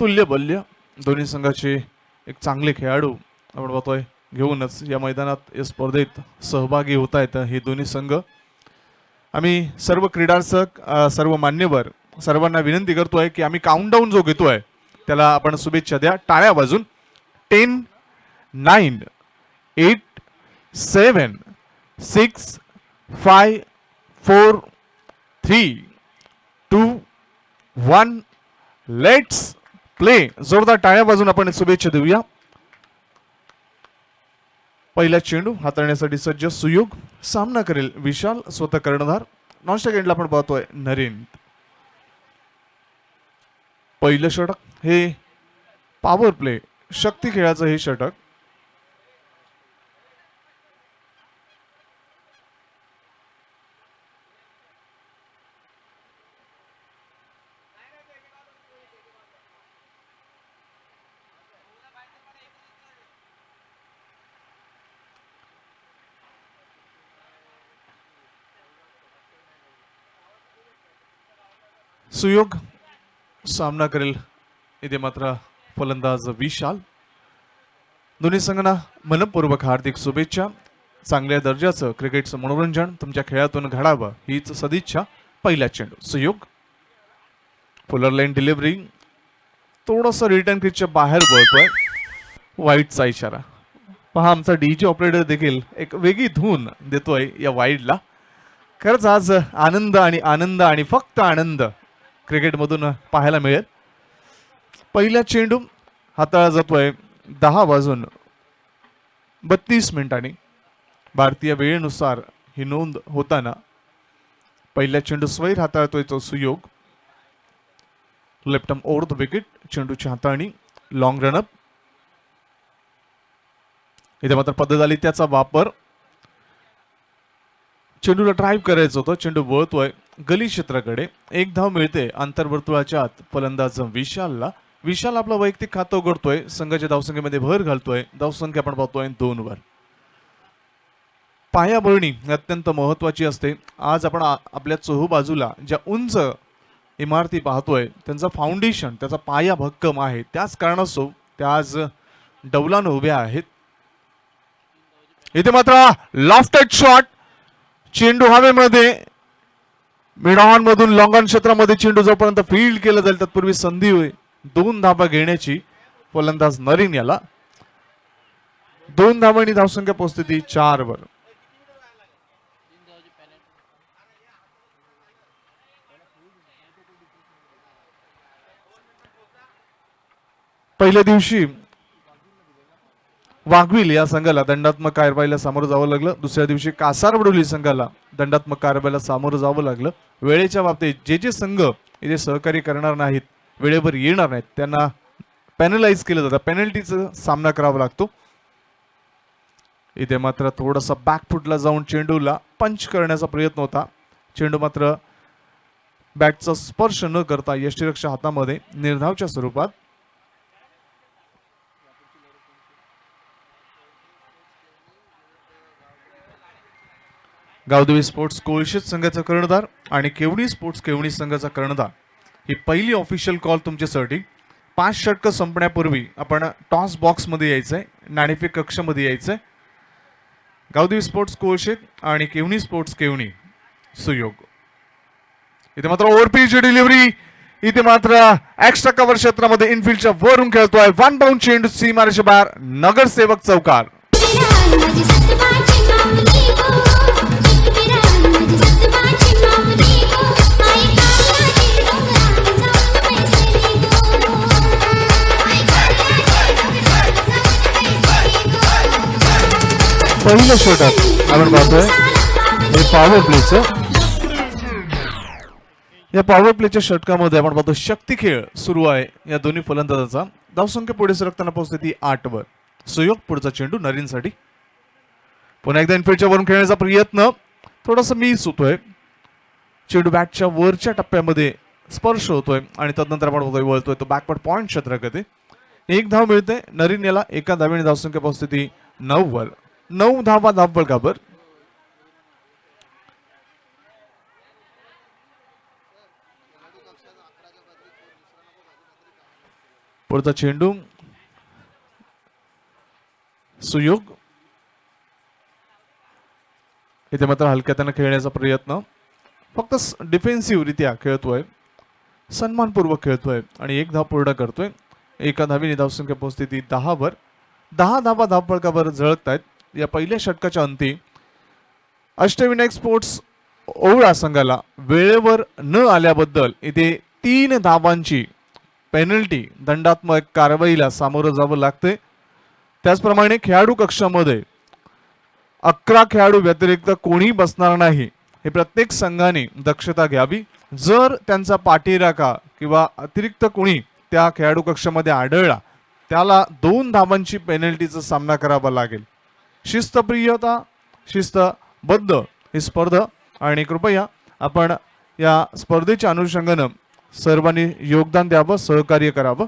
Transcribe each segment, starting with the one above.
तुल्यबल्य दोन्ही संघाचे एक चांगले खेळाडू आपण बघतोय घेऊनच या मैदानात या स्पर्धेत सहभागी होत आहेत हे दोन्ही संघ. आम्ही सर्व क्रीडारसक सर्व मान्यवर सर्वांना विनंती करतोय की आम्ही काउंटडाऊन जो घेतोय त्याला आपण शुभेच्छा द्या टाळ्या वाजून. 10, 9, 8, 7, 6, 5, 4, 3, 2, 1 लेट्स प्ले. जोरदार टाळ्या वाजून आपण शुभेच्छा देऊया. पहिला चेंडू हाताळण्यासाठी सज्ज सुयोग. सामना करेल विशाल, स्वतः कर्णधार. नॉनस्टॉप एंडला आपण पाहतोय नरेन. पहिलं षटक हे पॉवर प्ले शक्ती खेळाचं हे षटक. सुयोग सामना करेल इथे मात्र फलंदाज विशाल. दोन्ही संघांना मनपूर्वक हार्दिक शुभेच्छा. चांगल्या दर्जाचं क्रिकेटचं मनोरंजन तुमच्या खेळातून घडावं हीच सदिच्छा. पहिला चेंडू सुयोग. Fuller line delivery. थोडस रिटर्न क्रिजच्या बाहेर वळतोय. वाईडचा इशारा. पहा आमचा डीजे ऑपरेटर देखील एक वेगळी धून देतोय या वाईडला. खरंच आज आनंद आणि आनंद आणि फक्त आनंद क्रिकेटमधून पाहायला मिळेल. पहिला चेंडू हाताळला जातोय 10 वाजून 32 मिनिटांनी भारतीय वेळेनुसार ही नोंद होताना. पहिला चेंडू स्वैर हाताळतोय तो Suyog. Left arm over the wicket. चेंडूची हाताळणी लॉंग रनअप. इथे मात्र पद्धत आली त्याचा वापर. चेंडूला ड्राईव्ह करायचं होतं. चेंडू वळतोय गली क्षेत्राकडे. एक धाव मिळते आंतरवर्तुळाच्या आत फलंदाज विशालला. विशाल आपला वैयक्तिक खातं उघडतोय. संघाच्या धावसंख्येमध्ये भर घालतोय. धावसंख्या आपण पाहतोय 2 वर. पायाभरणी अत्यंत महत्वाची असते. आज आपण आपल्या चोहूबाजूला ज्या उंच इमारती पाहतोय त्यांचा फाउंडेशन त्याचा पाया भक्कम आहे. त्याच कारणास्तव त्या आज डौलानं उभ्या आहेत. इथे मात्र लॉफ्टेड शॉट. चेंडू हवेमध्ये मिड ऑन मधून लॉंग ऑन क्षेत्रामध्ये चेंडू जोपर्यंत फील्ड केलं जाईल तत्पूर्वी संधी होईल 2 धावा घेण्याची फलंदाज नरीन याला. 2 धावांनी धावसंख्या पोहोचते ती 4 वर. पहिल्या दिवशी वाघविल या संघाला दंडात्मक कारवाईला सामोरं जावं लागलं. दुसऱ्या दिवशी कासारवडोली संघाला दंडात्मक कारवाईला सामोरं जावं लागलं. वेळेच्या बाबतीत जे संघ इथे सहकार्य करणार नाहीत वेळेवर येणार नाहीत त्यांना पॅनलाइज केलं जातं. पेनल्टीचा सामना करावा लागतो. इथे मात्र थोडासा बॅकफुटला जाऊन चेंडूला पंच करण्याचा प्रयत्न होता. चेंडू मात्र बॅटचा स्पर्श न करता यष्टिरक्षक हातामध्ये निर्धावच्या स्वरूपात. गावदेवी स्पोर्ट्स कोळशेत संघाचा कर्णधार आणि केवणी स्पोर्ट्स केवणी संघाचा कर्णधार ही पहिली ऑफिशियल कॉल तुमच्यासाठी. 5 षटकं संपण्यापूर्वी आपण टॉस बॉक्स मध्ये यायचंय. नाणेफेक कक्षामध्ये यायचंय. गावदेवी स्पोर्ट्स कोळशेत आणि केवणी स्पोर्ट्स केवणी सुयोग. इथे मात्र ओव्हरपिच डिलिव्हरी. इथे मात्र एक्स्ट्रा कव्हर क्षेत्रामध्ये इनफिल्डच्या वरून खेळतोय. 1 बाउंड चेंडू सीमारेषे बाहेर. नगरसेवक चौकार. पहिलं षटक आपण पाहतोय हे पॉवर प्लेचं. या पॉवर प्लेच्या षटकामध्ये आपण पाहतो शक्ती खेळ सुरू आहे या दोन्ही फलंदाजाचा. धावसंख्या पुढे सरकताना पोहोचते ती 8 वर. सुयोग पुढचा चेंडू नरीनसाठी. पुन्हा एकदा इनफिल्डच्या वरून खेळण्याचा प्रयत्न थोडासा मिस होतोय. चेंडू बॅटच्या वरच्या टप्प्यामध्ये स्पर्श होतोय आणि तदनंतर आपण वळतोय तो बॅकवर्ड पॉइंट क्षेत्राकडे. 1 धाव मिळते नरीन याला. एका धावेने धावसंख्या पोहोचते ती 9 वर. 9 धावा धावबळकावर. पुढचा चेंडू सुयोग, इथे मात्र हलक्या त्यानं खेळण्याचा प्रयत्न, फक्त डिफेन्सिव्ह रित्या खेळतोय, सन्मानपूर्वक खेळतोय आणि एक धाव पूर्ण करतोय. एका धावीने धावसंख्या पोहोचते ती 10 वर. 10 धावा धावफलकावर झळकतायत. या पहिल्या षटकाच्या अंती अष्टविनायक स्पोर्ट्स ओवळा संघाला वेळेवर न आल्याबद्दल इथे 3 धावांची पेनल्टी, दंडात्मक कारवाईला सामोरं जावं लागते. त्याचप्रमाणे खेळाडू कक्षामध्ये 11 खेळाडू व्यतिरिक्त कोणी बसणार नाही, हे प्रत्येक संघाने दक्षता घ्यावी. जर त्यांचा पाठीराखा किंवा अतिरिक्त कोणी त्या खेळाडू कक्षामध्ये आढळला त्याला 2 धावांची पेनल्टीचा सामना करावा लागेल. शिस्तप्रियता, शिस्तबद्ध ही स्पर्धा आणि कृपया आपण या स्पर्धेच्या अनुषंगानं सर्वांनी योगदान द्यावं, सहकार्य करावं.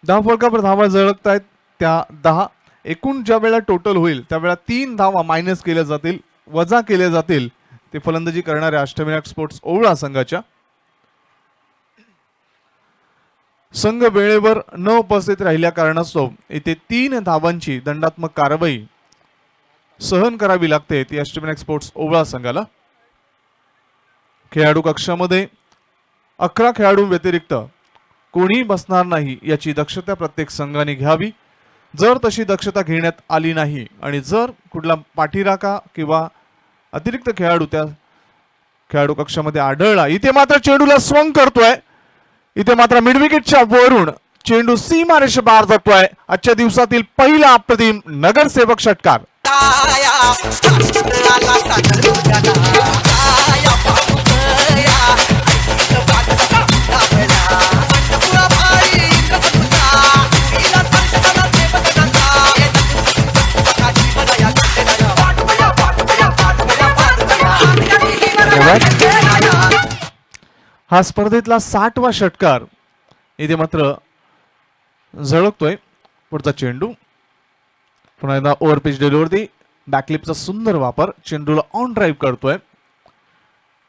धावफलकावर धावा झळकतायत त्या 10. एकूण ज्या वेळा टोटल होईल त्यावेळा 3 धावा मायनस केल्या जातील, वजा केल्या जातील ते फलंदाजी करणाऱ्या अष्टविनायक स्पोर्ट्स ओवळा संघाच्या. संघ वेळेवर न उपस्थित राहिल्या कारणास्तव इथे 3 धावांची दंडात्मक कारवाई सहन करावी लागते ती अष्टविनायक स्पोर्ट्स ओवळा संघाला. खेळाडू कक्षामध्ये 11 खेळाडू व्यतिरिक्त कोणी बसणार नाही याची दक्षता प्रत्येक संघाने घ्यावी. जर तशी दक्षता घेण्यात आली नाही आणि जर कुठला पाठीराखा किंवा अतिरिक्त खेळाडू त्या खेळाडू कक्षामध्ये आढळला, इथे मात्र चेंडूला स्वंग करतोय. इथे मात्र मिडविकेटच्या वरून चेंडू सीमारेषे बाहेर जातोय. आजच्या दिवसातील पहिला अप्रतिम नगरसेवक षटकार. हा स्पर्धेतला 60वा षटकार इथे मात्र झळकतोय. पुढचा चेंडू पुन्हा एकदा ओव्हर पिच डिलिव्हरी, बॅकलिपचा सुंदर वापर, चेंडूला ऑन ड्राईव्ह करतोय.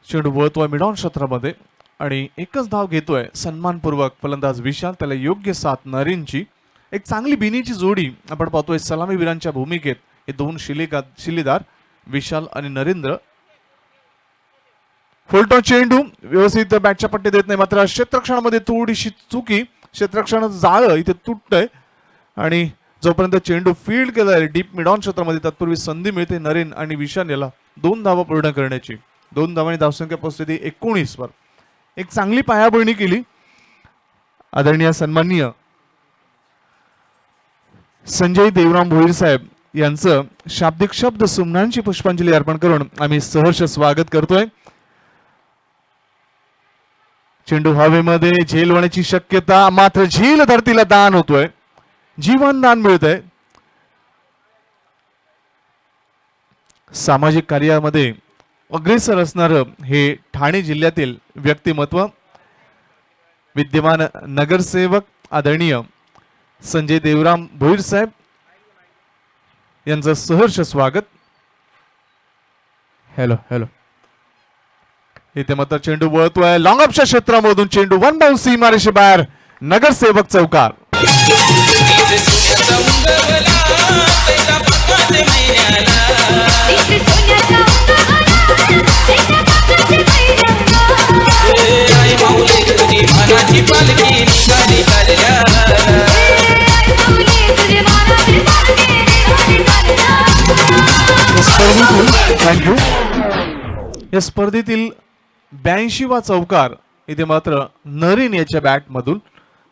चेंडू वळतोय मिड ऑन क्षेत्रामध्ये आणि एकच धाव घेतोय सन्मानपूर्वक फलंदाज विशाल, त्याला योग्य साथ नरीनची. एक चांगली बिनीची जोडी आपण पाहतोय सलामीवीरांच्या भूमिकेत. हे 2 शिलेदार विशाल आणि नरेंद्र. फुलटॉस चेंडू व्यवस्थित बॅटच्या पट्टी देत नाही, मात्र क्षेत्ररक्षणामध्ये थोडीशी चुकी, क्षेत्ररक्षणाचं जाळं इथे तुटतंय आणि जोपर्यंत चेंडू फील्ड केलाय डीप मिड ऑन क्षेत्रामध्ये तत्पूर्वी संधी मिळते नरेन आणि विशाल याला 2 धावा पूर्ण करण्याची. 2 धावांनी धावसंख्या पोहोचते 19 वर. एक चांगली पायाभरणी केली आदरणीय सन्माननीय संजय देवराम भोईर साहेब यांचं शाब्दिक शब्द सुमनांची पुष्पांजली अर्पण करून आम्ही सहर्ष स्वागत करतोय. चेंडू हवेमध्ये झेल होण्याची शक्यता, मात्र झेल धरतीला दान होतोय, जीवन दान मिळतंय. सामाजिक कार्यामध्ये अग्रेसर असणारं हे ठाणे जिल्ह्यातील व्यक्तिमत्व विद्यमान नगरसेवक आदरणीय संजय देवराम भोईर साहेब यांचं सहर्ष स्वागत. Hello hello. इथे मात्र चेंडू वळतोय लॉंग ऑफच्या क्षेत्रामधून, चेंडू 1 बाउंस सीमारेषे बाहेर, नगरसेवक चौकार. थँक्यू. या स्पर्धेतील 82वा चौकार इथे मात्र नरीन याच्या बॅटमधून.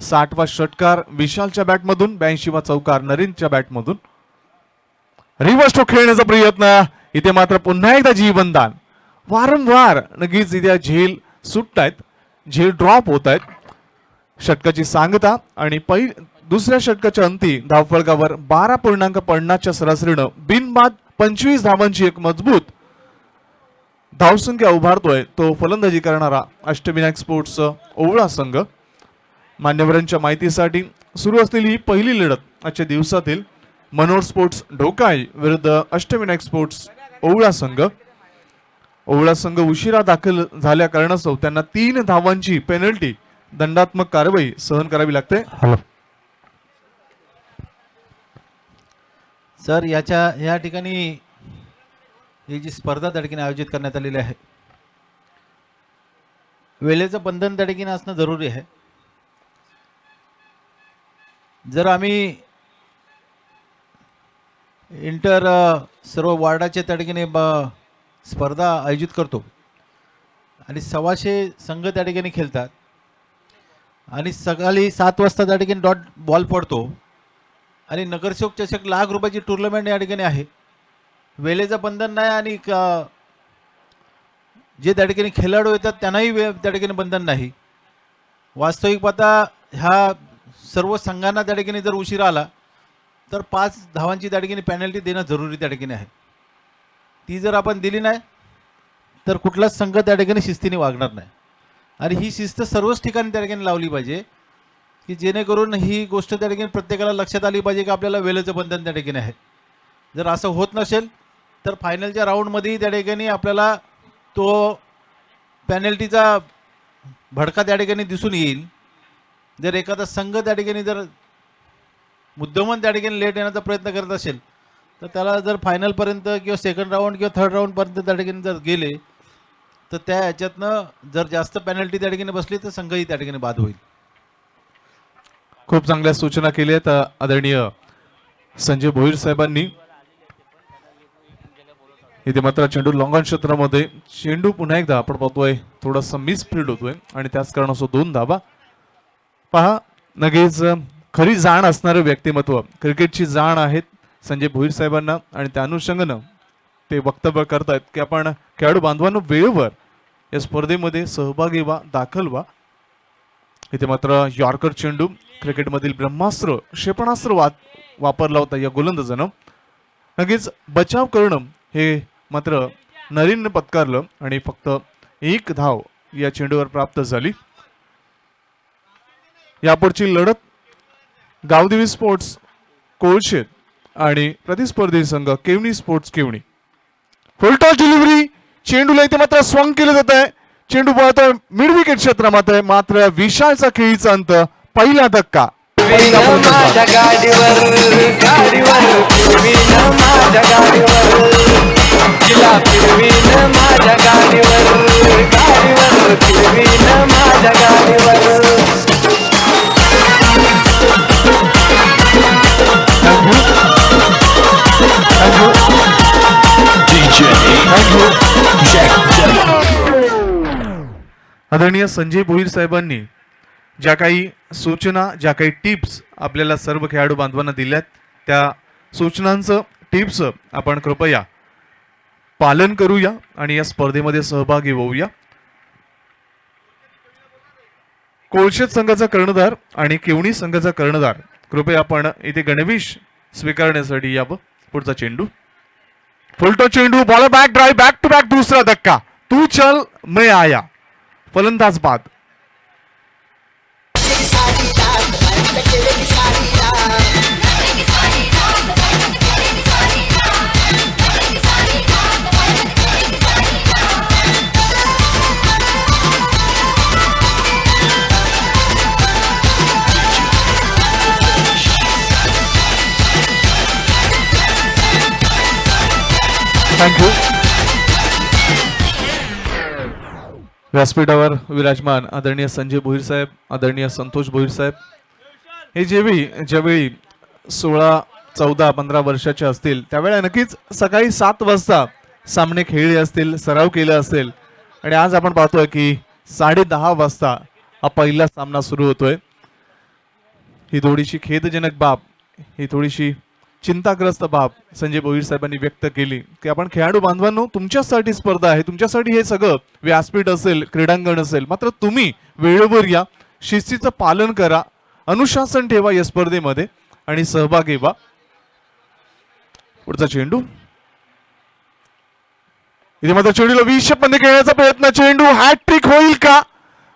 60वा षटकार विशालच्या बॅटमधून, 82वा चौकार नरीनच्या बॅटमधून. रिव्हर्स स्ट्रोक खेळण्याचा प्रयत्न, इथे मात्र पुन्हा एकदा जीवनदान. वारंवार नक्कीच इथे झेल सुटतायत, झेल ड्रॉप होत आहेत. षटकाची सांगता आणि दुसऱ्या षटकाच्या अंती धावफलकावर 12.50च्या सरासरीनं बिनबाद 25 धावांची एक मजबूत धावसंख्या उभारतोय तो फलंदाजी करणारा अष्टविनायक स्पोर्ट्स ओवळा संघ. मान्यवरांच्या माहितीसाठी सुरू असलेली ही पहिली लढत आजच्या दिवसातील मनोहर स्पोर्ट्स ढोकाळी विरुद्ध अष्टविनायक स्पोर्ट्स ओवळा संघ. ओवळा संघ उशिरा दाखल झाल्या कारणास्तव त्यांना 3 धावांची पेनल्टी दंडात्मक कारवाई सहन करावी लागते. हॅलो सर, या ठिकाणी ही जी स्पर्धा त्या ठिकाणी आयोजित करण्यात आलेली आहे, वेळेचं बंधन त्या ठिकाणी असणं जरुरी आहे. जर आम्ही सर्व वार्डाचे त्या ठिकाणी स्पर्धा आयोजित करतो आणि 125 संघ त्या ठिकाणी खेळतात आणि सकाळी 7 वाजता त्या ठिकाणी डॉट बॉल पडतो आणि नगरसेवक चषक लाख रुपयाची टुर्नामेंट या ठिकाणी आहे. वेळेचं बंधन नाही आणि जे त्या ठिकाणी खेळाडू येतात त्यांनाही त्या ठिकाणी बंधन नाही. वास्तविक पाहता ह्या सर्व संघांना त्या ठिकाणी जर उशीर आला तर 5 धावांची त्या ठिकाणी पेनल्टी देणं जरुरी त्या ठिकाणी आहे. ती जर आपण दिली नाही तर कुठलाच संघ त्या ठिकाणी शिस्तीने वागणार नाही आणि ही शिस्त सर्वच ठिकाणी त्या ठिकाणी लावली पाहिजे की जेणेकरून ही गोष्ट त्या ठिकाणी प्रत्येकाला लक्षात आली पाहिजे की आपल्याला वेळेचं बंधन त्या ठिकाणी आहे. जर असं होत नसेल तर फायनलच्या राऊंडमध्येही त्या ठिकाणी आपल्याला तो पेनल्टीचा भडका त्या ठिकाणी दिसून येईल. जर एखादा संघ त्या ठिकाणी जर मुद्दामून त्या ठिकाणी लेट येण्याचा प्रयत्न करत असेल तर त्याला जर फायनलपर्यंत किंवा सेकंड राऊंड किंवा थर्ड राऊंडपर्यंत त्या ठिकाणी जर गेले तर त्या ह्याच्यातनं जर जास्त पेनल्टी त्या ठिकाणी बसली तर संघही त्या ठिकाणी बाद होईल. खूप चांगल्या सूचना केल्यात आदरणीय संजय भोईर साहेबांनी. इथे मात्र चेंडू लॉंगॉन क्षेत्रामध्ये चेंडू पुन्हा एकदा आपण पाहतोय थोडासा मिसफील्ड होतोय आणि त्याच कारणास्तव 2 धावा. पहा, नक्कीच खरी जाण असणारं व्यक्तिमत्व, क्रिकेटची जाण आहेत संजय भोईर साहेबांना आणि त्या अनुषंगानं ते वक्तव्य करतायत की आपण खेळाडू बांधवांनो वेळेवर या स्पर्धेमध्ये सहभागी व्हा, दाखल व्हा. इथे मात्र यॉर्कर चेंडू क्रिकेटमधील ब्रह्मास्त्र, क्षेपणास्त्र वापरला होता या गोलंदाजानं. नक्कीच बचाव करणं हे मात्र नरीनने पत्कारलं आणि फक्त 1 धाव या चेंडूवर प्राप्त झाली. यापुढची लढत गावदेवी स्पोर्ट्स कोळशेत आणि प्रतिस्पर्धी संघ केवणी स्पोर्ट्स केवणी. फुलटॉस डिलिव्हरी, चेंडूला इथे मात्र स्वंग केलं जात आहे. चेंडू पळतोय मिड विकेट क्षेत्रामध्ये, मात्र विशालचा खेळीचा अंत, पहिला धक्का. आदरणीय संजय भोईर साहेबांनी ज्या काही सूचना, ज्या काही टिप्स आपल्याला सर्व खेळाडू बांधवांना दिल्यात, त्या सूचनांचं, टिप्स आपण कृपया पालन करूया आणि या स्पर्धेमध्ये सहभागी होऊया. कोळशेत संघाचा कर्णधार आणि केवणी संघाचा कर्णधार कृपया आपण इथे गणवेश स्वीकारण्यासाठी यावं. पुढचा चेंडू, फुलटो चेंडू, ball back drive, back to back दुसरा धक्का. तू चल मैं आया, फलंदाज बाद. थँक्यू. व्यासपीठावर विराजमान आदरणीय संजय भोईर साहेब, आदरणीय संतोष भोईर साहेब, हे ज्यावेळी 16, 14, 15 वर्षाचे असतील त्यावेळेला नक्कीच सकाळी 7 वाजता सामने खेळले असतील, सराव केला असेल आणि आज आपण पाहतोय की 10:30 वाजता हा पहिला सामना सुरू होतोय. ही थोडीशी खेदजनक बाब, ही थोडीशी चिंताग्रस्त बाब संजय भोईर साहेबांनी व्यक्त केली की आपण खेळाडू बांधवांनो, तुमच्यासाठी स्पर्धा आहे, तुमच्यासाठी हे सगळं व्यासपीठ असेल, क्रीडांगण असेल, मात्र तुम्ही वेळेवर या, शिस्तीचं पालन करा, अनुशासन ठेवा या स्पर्धेमध्ये आणि सहभागी व्हा. पुढचा चेंडू, इथे मात्र चेंडूला 20 मध्ये खेळण्याचा प्रयत्न, चेंडू हॅट्रिक होईल का?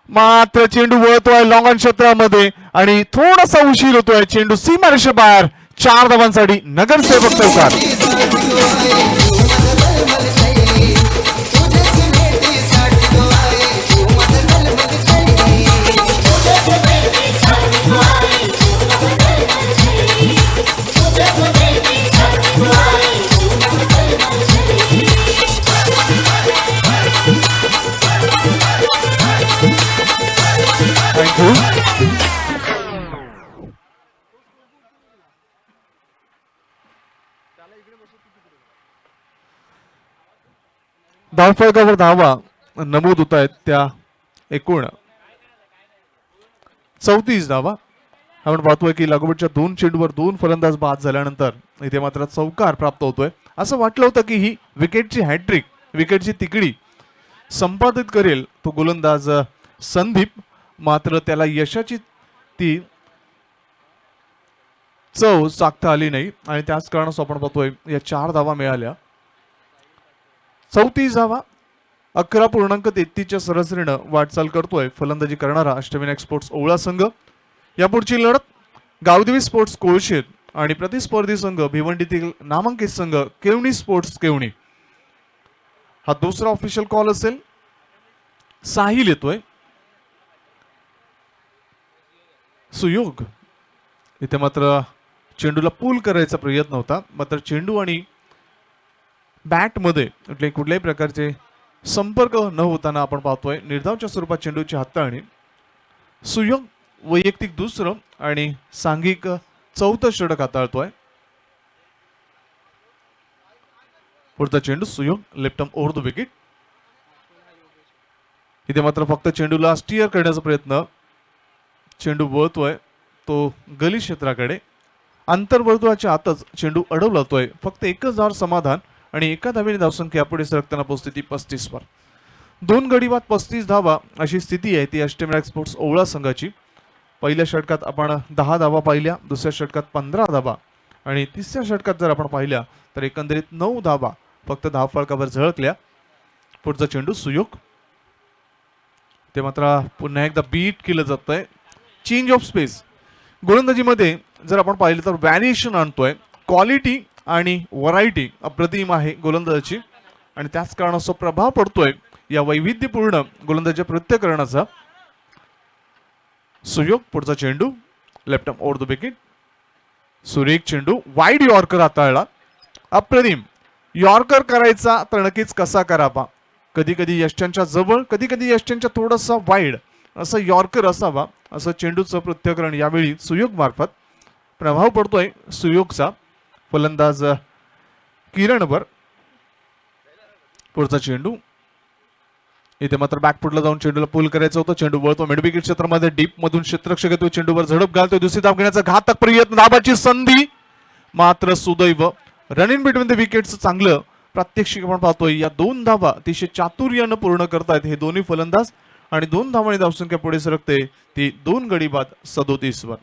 मात्र चेंडू वळतोय लॉंग ऑन क्षेत्रामध्ये आणि थोडासा उशीर होतोय. चेंडू सीमारेषे बाहेर, 4 धावांसाठी नगरसेवक चौकार. थँक्यू. धावफलकावर धावा नमूद होत आहेत त्या एकूण 34 धावा. आपण पाहतोय की लागोपाठच्या 2 चेंडूवर 2 फलंदाज बाद झाल्यानंतर इथे मात्र चौकार प्राप्त होतोय. असं वाटलं होतं की ही विकेटची हॅट्रिक, विकेटची तिकडी संपादित करेल तो गोलंदाज संदीप, मात्र त्याला यशाची ती चव चाखता आली नाही आणि त्याच कारणास आपण पाहतोय या 4 धावा मिळाल्या. 34 धावा 11.33च्या सरासरीनं वाटचाल करतोय फलंदाजी करणारा अष्टविनायक स्पोर्ट्स ओवळा संघ. यापुढची लढत गावदेवी स्पोर्ट्स कोळशेत आणि प्रतिस्पर्धी संघ भिवंडीतील नामांकित संघ केवणी स्पोर्ट्स केवणी. हा दुसरा ऑफिशियल कॉल असेल. साहिल येतोय. सुयोग इथे मात्र चेंडूला पूल करायचा प्रयत्न होता, मात्र चेंडू आणि बॅट मध्ये कुठल्याही प्रकारचे संपर्क न होताना आपण पाहतोय निर्धावच्या स्वरूपात चेंडूची हाताळणी. सुयोग वैयक्तिक दुसरं आणि सांघिक चौथं षटक हाताळतोय. पुढचा चेंडू Suyog left arm over the wicket. इथे मात्र फक्त चेंडूला स्टीअर करण्याचा प्रयत्न. चेंडू वळतोय तो गली क्षेत्राकडे. आंतरवर्तुळाच्या आतच चेंडू अडवला जातोय. फक्त एकच धाव समाधान आणि एका धावेने धावसंख्या पुढे सरकताना पोहोचते ती 35 वर. 2 गडी बाद 35 धावा अशी स्थिती आहे ती अष्टविनायक स्पोर्ट्स ओवळा संघाची. पहिल्या षटकात आपण 10 धावा पाहिल्या, दुसऱ्या षटकात 15 धावा आणि तिसऱ्या षटकात जर आपण पाहिल्या तर एकंदरीत 9 धावा फक्त धावफलकावर झळकल्या. पुढचा चेंडू सुयोग. ते मात्र पुन्हा एकदा बीट केलं जातंय. चेंज ऑफ स्पेस गोलंदाजीमध्ये जर आपण पाहिलं तर व्हॅरिएशन आणतोय. क्वालिटी आणि व्हरायटी अप्रतिम आहे गोलंदाजाची आणि त्याच कारणाचा प्रभाव पडतोय या वैविध्यपूर्ण गोलंदाजी प्रत्यकरणाचा. सुयोग पुढचा चेंडू left arm over the wicket. सुरेख चेंडू वाईड यॉर्कर हाताळला. अप्रतिम यॉर्कर करायचा तर नक्कीच कसा करावा. कधी कधी यष्ट्यांच्या जवळ, कधी कधी यष्ट्यांच्या थोडासा वाईड असं यॉर्कर असावा, असं चेंडूचं प्रत्यकरण यावेळी सुयोग मार्फत प्रभाव पडतोय सुयोगचा. फलंदाज किरणवर. पुढचा चेंडू इथे मात्र बॅकफुटला जाऊन चेंडूला पूल करायचं होतं. चेंडू वळतो मिडविकेट क्षेत्रामध्ये. डीप मधून क्षेत्ररक्षक येतोय, चेंडूवर झडप घालतोय. दुसरी धाव घेण्याचा घातक प्रयत्न, धाबाची संधी, मात्र सुदैव run in between the wickets चांगलं प्रात्यक्षिक आपण पाहतोय. या 2 धावा अतिशय चातुर्यानं पूर्ण करतायत हे दोन्ही फलंदाज आणि 2 धावांनी धावसंख्या पुढे सरकते ती 2 गडी बाद 37 वर.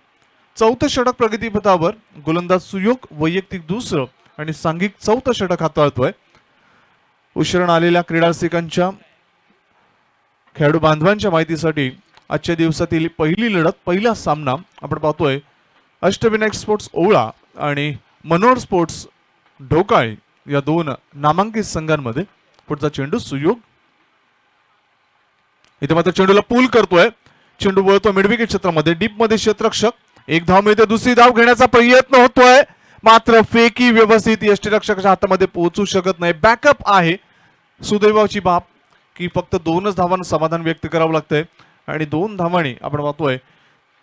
चौथं षटक प्रगतीपथावर. गोलंदाज सुयोग वैयक्तिक दुसरं आणि सांघिक चौथं षटक हाताळतोय. उशिरण आलेल्या क्रीडा रसिकांच्या, खेळाडू बांधवांच्या माहितीसाठी आजच्या दिवसातील पहिली लढत, पहिला सामना आपण पाहतोय अष्टविनायक स्पोर्ट्स ओवळा आणि मनोहर स्पोर्ट्स ढोकाळे या 2 नामांकित संघांमध्ये. पुढचा चेंडू सुयोग. इथे मात्र चेंडूला पूल करतोय. चेंडू वळतो मिडविकेट क्षेत्रामध्ये. डीप मध्ये क्षेत्ररक्षक. एक धाव मिळते. दुसरी धाव घेण्याचा प्रयत्न होतोय, मात्र फेकी व्यवस्थित यष्टीरक्षकाच्या हातामध्ये पोहोचू शकत नाही. बॅकअप आहे. सुदैवाची बाब की फक्त 2च धावांना समाधान व्यक्त करावं लागतंय आणि 2 धावांनी आपण पाहतोय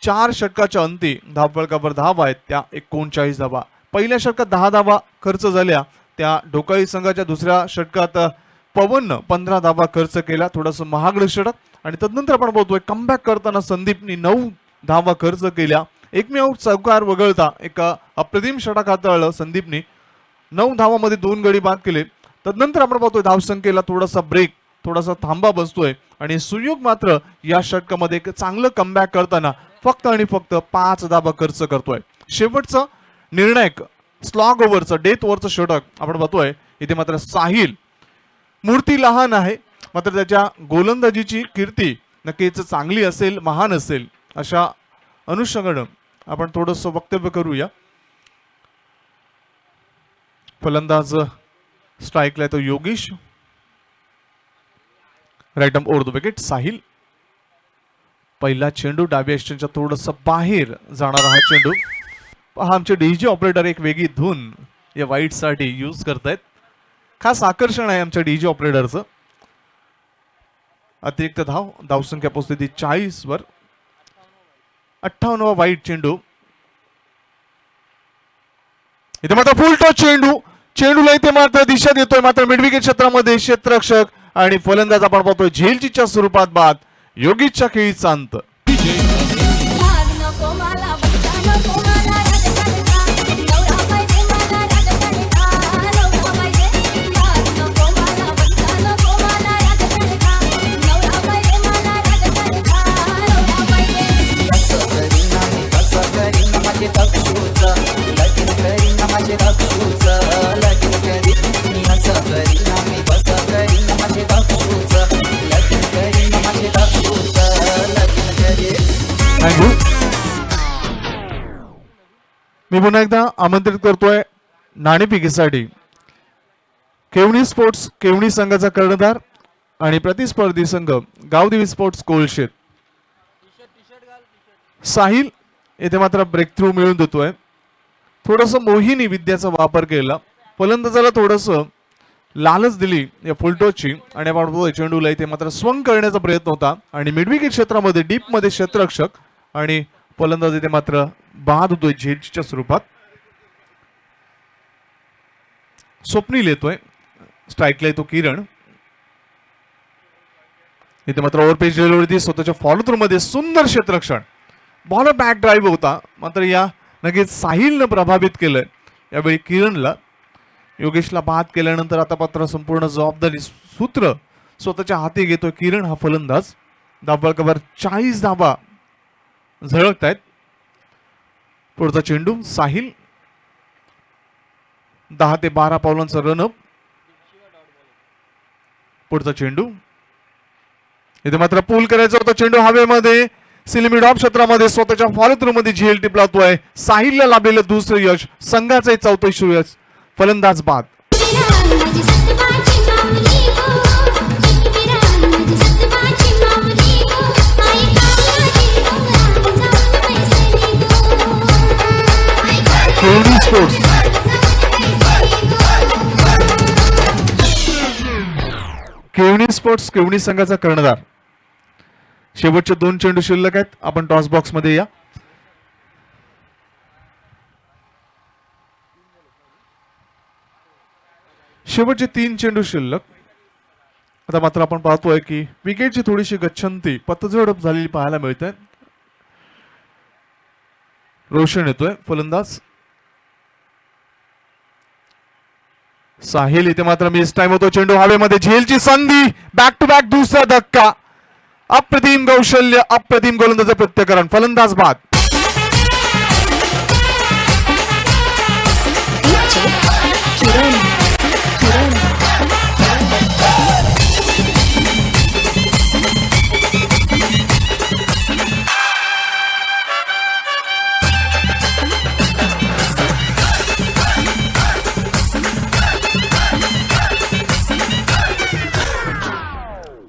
4 षटकाच्या अंती धावफलकावर धावा आहेत त्या 39 धावा. पहिल्या षटकात 10 धावा खर्च झाल्या त्या ढोकाळी संघाच्या. दुसऱ्या षटकात पवननं 15 धावा खर्च केला, थोडंसं महागडं षटक. आणि तदनंतर आपण बघतोय कमबॅक करताना संदीपनी 9 धावा खर्च केल्या. एकमेव चौकार वगळता एका अप्रतिम षटक हाताळलं संदीपनी. 9 धावामध्ये 2 गडी बाद केले. तदनंतर आपण पाहतोय धावसंख्येला थोडासा ब्रेक, थोडासा थांबा बसतोय आणि सुयोग मात्र या षटकामध्ये एक चांगलं कमबॅक करताना फक्त आणि फक्त 5 धावा खर्च करतोय. शेवटचं निर्णायक स्लॉग ओव्हरचं, डेथ ओव्हरचं षटक आपण पाहतोय. इथे मात्र साहिल मूर्ती लहान आहे, मात्र त्याच्या गोलंदाजीची कीर्ती नक्कीच चांगली असेल, महान असेल, अशा अनुषंगानं आपण थोडंसं वक्तव्य करूया. फलंदाज स्ट्राईकला तो Yogesh. Right arm over the wicket Sahil. पहिला चेंडू डाव्या यष्टीच्या थोडस बाहेर जाणारा हा चेंडू. पहा आमचे डीजे ऑपरेटर एक वेगळी धून या वाईट साठी यूज करतायत. खास आकर्षण आहे आमच्या डीजे ऑपरेटरचं. अतिरिक्त धावसंख्या पोहोचली 40 वर. 58वा वाईट चेंडू. इथे मात्र फुल टॉस चेंडूला इथे मात्र दिशा देतोय, मात्र मिडविकेट क्षेत्रामध्ये क्षेत्ररक्षक आणि फलंदाज आपण पाहतोय झेलचीच्या स्वरूपात बाद. योगेशच्या खेळीचा अंत. मी पुन्हा एकदा आमंत्रित करतोय नाणेफेकीसाठी केवणी स्पोर्ट्स केवणी संघाचा कर्णधार आणि प्रतिस्पर्धी संघ गावदेवी स्पोर्ट्स कोळशेत. साहिल येथे मात्र ब्रेक थ्रू मिळवून देतोय. थोडस मोहिनी विद्याचा वापर केला. फलंदाजाला थोडस लालच दिली या फुलटॉसची आणि आपण चेंडूला इथे मात्र स्वंग करण्याचा प्रयत्न होता आणि मिडविकेट क्षेत्रामध्ये डीप मध्ये क्षेत्ररक्षक आणि फलंदाज इथे मात्र बाद होतोय झेलच्या स्वरूपात. स्वप्नील येतोय. स्ट्राईकला येतो किरण. इथे मात्र ओव्हरपेज डिलिव्हरी स्वतःच्या फॉलो थ्रू मध्ये सुंदर क्षेत्ररक्षण. बॉल बॅक ड्राईव्ह होता, मात्र या नक्कीच साहिलनं प्रभावित केलंय यावेळी किरणला. योगेशला बाद केल्यानंतर आता मात्र संपूर्ण जबाबदारी सूत्र स्वतःच्या हाती घेतोय किरण हा फलंदाज. धावफलकावर 40 धावा झळकत आहेत. पुढचा चेंडू साहिल. 10 ते 12 पावलांचा रनअप. पुढचा चेंडू. इथे मात्र पूल करायचा होता चेंडू हवेमध्ये. सिलिमिड ऑफ क्षेत्रामध्ये स्वतःच्या फॉलो थ्रू मध्ये झेल टिपलातोय. साहिलला लाभलेलं दुसरं यश, संघाचं 34 यश. फलंदाज बाद. केवणी स्पोर्ट्स केवणी संघाचा कर्णधार. शेवटचे 2 चेंडू शिल्लक आहेत. आपण टॉस बॉक्स मध्ये या. शेवटचे 3 चेंडू शिल्लक. आता मात्र आपण पाहतोय की विकेटची थोडीशी गच्छंती पतझड झालेली पाहायला मिळते. रोशन येतोय फलंदाज. साहिल इथे मात्र मिस टाइम होतो. चेंडू हवेमध्ये. झेलची संधी. बॅक टू बॅक दुसरा धक्का. अप्रतिम कौशल्य, अप्रतिम गोलंदाज प्रत्याकरण. फलंदाज बाद.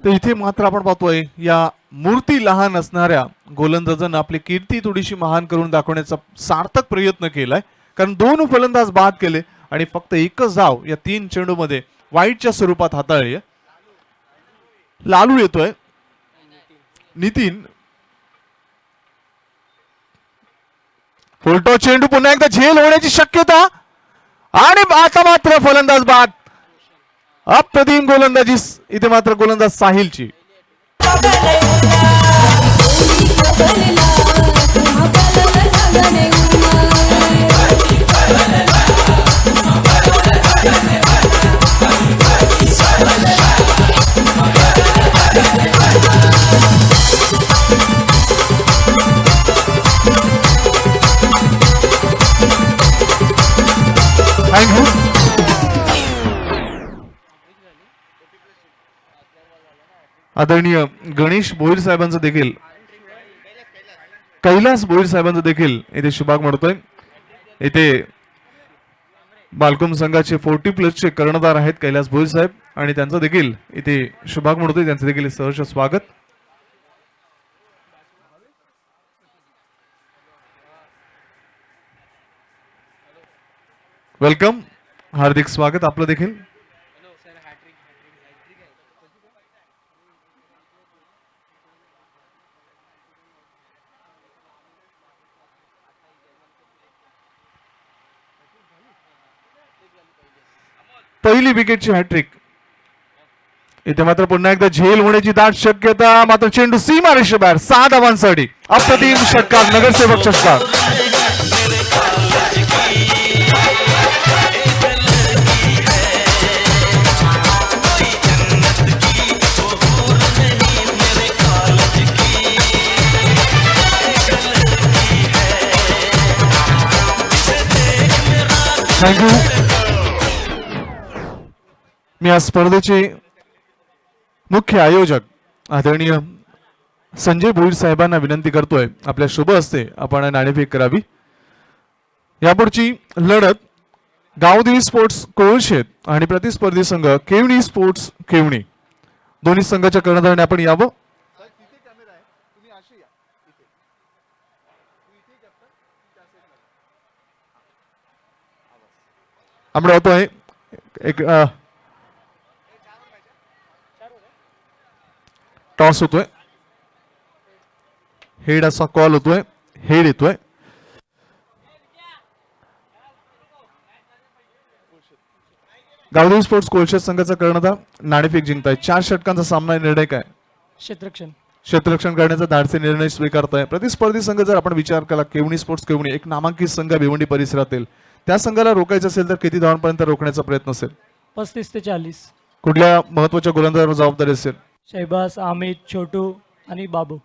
तर इथे मात्र आपण पाहतोय या मूर्ती लहान असणाऱ्या गोलंदाजांना आपली कीर्ती थोडीशी महान करून दाखवण्याचा सार्थक प्रयत्न केलाय. कारण 2 फलंदाज बाद केले आणि फक्त एकच धाव या 3 चेंडू मध्ये वाईटच्या स्वरूपात हाताळली. लालू येतोय. नितीन. फुलटॉस चेंडू. पुन्हा एकदा झेल होण्याची शक्यता आणि आता मात्र फलंदाज बाद. अप्रतिम गोलंदाजी इथे मात्र गोलंदाज साहिलची. आदरणीय गणेश भोईर साहेबांचं देखील, कैलास भोईर साहेबांचं देखील इथे शुभाग म्हणतोय. इथे बालकुम संघाचे 40+ चे कर्णधार आहेत कैलास भोईर साहेब आणि त्यांचं देखील इथे शुभाग म्हणतोय. त्यांचं देखील सहर्ष स्वागत. वेलकम, हार्दिक स्वागत आपलं देखील. पहिली विकेटची हॅट्रिक. इथे मात्र पुन्हा एकदा झेल होण्याची दाट शक्यता, मात्र चेंडू सीमा रेषेबाहेर. 6 धावांसाठी अप्रतिम षटकार, नगरसेवक षटकार. थँक्यू. मी या स्पर्धेचे मुख्य आयोजक आदरणीय संजय भोईर साहेबांना विनंती करतोय, आपल्या शुभ हस्ते आपण नाणेफेक करावी. यापुढची लढत गावदेवी स्पोर्ट्स कोळशेत आणि प्रतिस्पर्धी संघ केवणी स्पोर्ट्स केवणी, दोन्ही संघाच्या कर्णधाराने आपण यावं. आपण होतोय एक टॉस होतोय, हेड असा कॉल होतोय, हेड येतोय. गावदेवी स्पोर्ट्स कोळशेत संघाचा कर्णधार नाणेफेक जिंकताय. 4 षटकांचा सामना, निर्णय काय? क्षेत्ररक्षण करण्याचा धाडसी निर्णय स्वीकारताय. प्रतिस्पर्धी संघ जर आपण विचार केला, केवणी स्पोर्ट्स केवणी एक नामांकित संघ भिवंडी परिसरातील, त्या संघाला रोखायचं असेल तर किती धावांपर्यंत रोखण्याचा प्रयत्न असेल? 35 ते 40. कुठल्या महत्वाच्या गोलंदाजावर जबाबदारी असेल? शहबाज, अमित, छोटू आणि बाबू.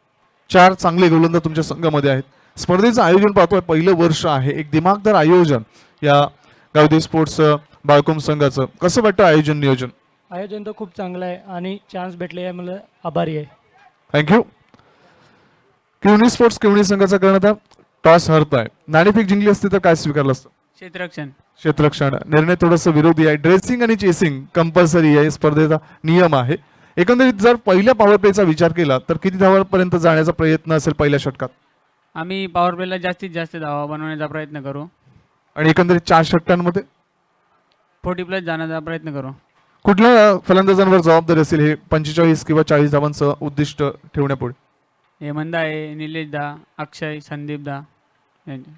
4 चांगले गोलंदाज तुमच्या संघामध्ये आहेत. स्पर्धेचं आयोजन पाहतोय, पहिलं वर्ष आहे, एक दिमागदार आयोजन या गावदेवी स्पोर्ट्स बाळकोम संघाचं. कसं वाटतं आयोजन नियोजन? आयोजन तर खूप चांगलं आहे आणि चान्स भेटले आहे, मला आभारी आहे. थँक्यू. केवणी स्पोर्ट्स केवणी संघाचा कर्णधार टॉस हरताय. नाणेफेक जिंकली असती तर काय स्वीकारलं असतं? क्षेत्ररक्षण. निर्णय थोडंसं विरोधी आहे. ड्रेसिंग आणि चेसिंग कंपल्सरी आहे, स्पर्धेचा नियम आहे. एकंदरीत जर पहिल्या पॉवर प्लेचा विचार केला तर किती धावांपर्यंत जाण्याचा प्रयत्न असेल पहिल्या षटकात? आम्ही पॉवर प्लेला जास्तीत जास्त धावा बनवण्याचा प्रयत्न करू आणि एकंदरीत 4 षटकांमध्ये 40+ जाण्याचा प्रयत्न करू. कुठल्या फलंदाजांवर जबाबदारी असेल हे 45 किंवा 40 धावांचं उद्दिष्ट ठेवण्यापुढे? हेमंत आहे, निलेश दा, अक्षय, संदीप दा यांचे.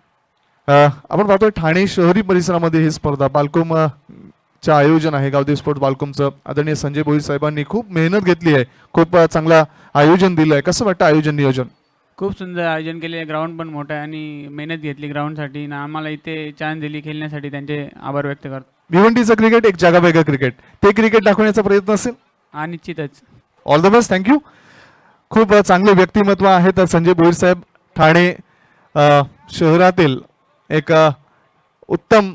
आपण पाहतोय ठाणे शहरी परिसरामध्ये ही स्पर्धा बालकोम चे आयोजन आहे. गावदेवी स्पोर्ट्स बालकोमचं आदरणीय संजय भोईर साहेबांनी खूप मेहनत घेतली आहे, खूप चांगला आयोजन दिलं आहे. कसं वाटतं आयोजन नियोजन? खूप सुंदर आयोजन केले. ग्राउंड पण मोठं आहे आणि मेहनत घेतली ग्राउंडसाठी ना आम्हाला इथे चान्स दिली खेळण्यासाठी, त्यांचे आभार व्यक्त करतो. भिवंडीचं क्रिकेट एक जगावेगळं क्रिकेट, ते क्रिकेट दाखवण्याचा प्रयत्न असेल. हा निश्चितच. All the best. थँक्यू. खूप चांगले व्यक्तिमत्व आहेत संजय भोईर साहेब. ठाणे शहरातील एक उत्तम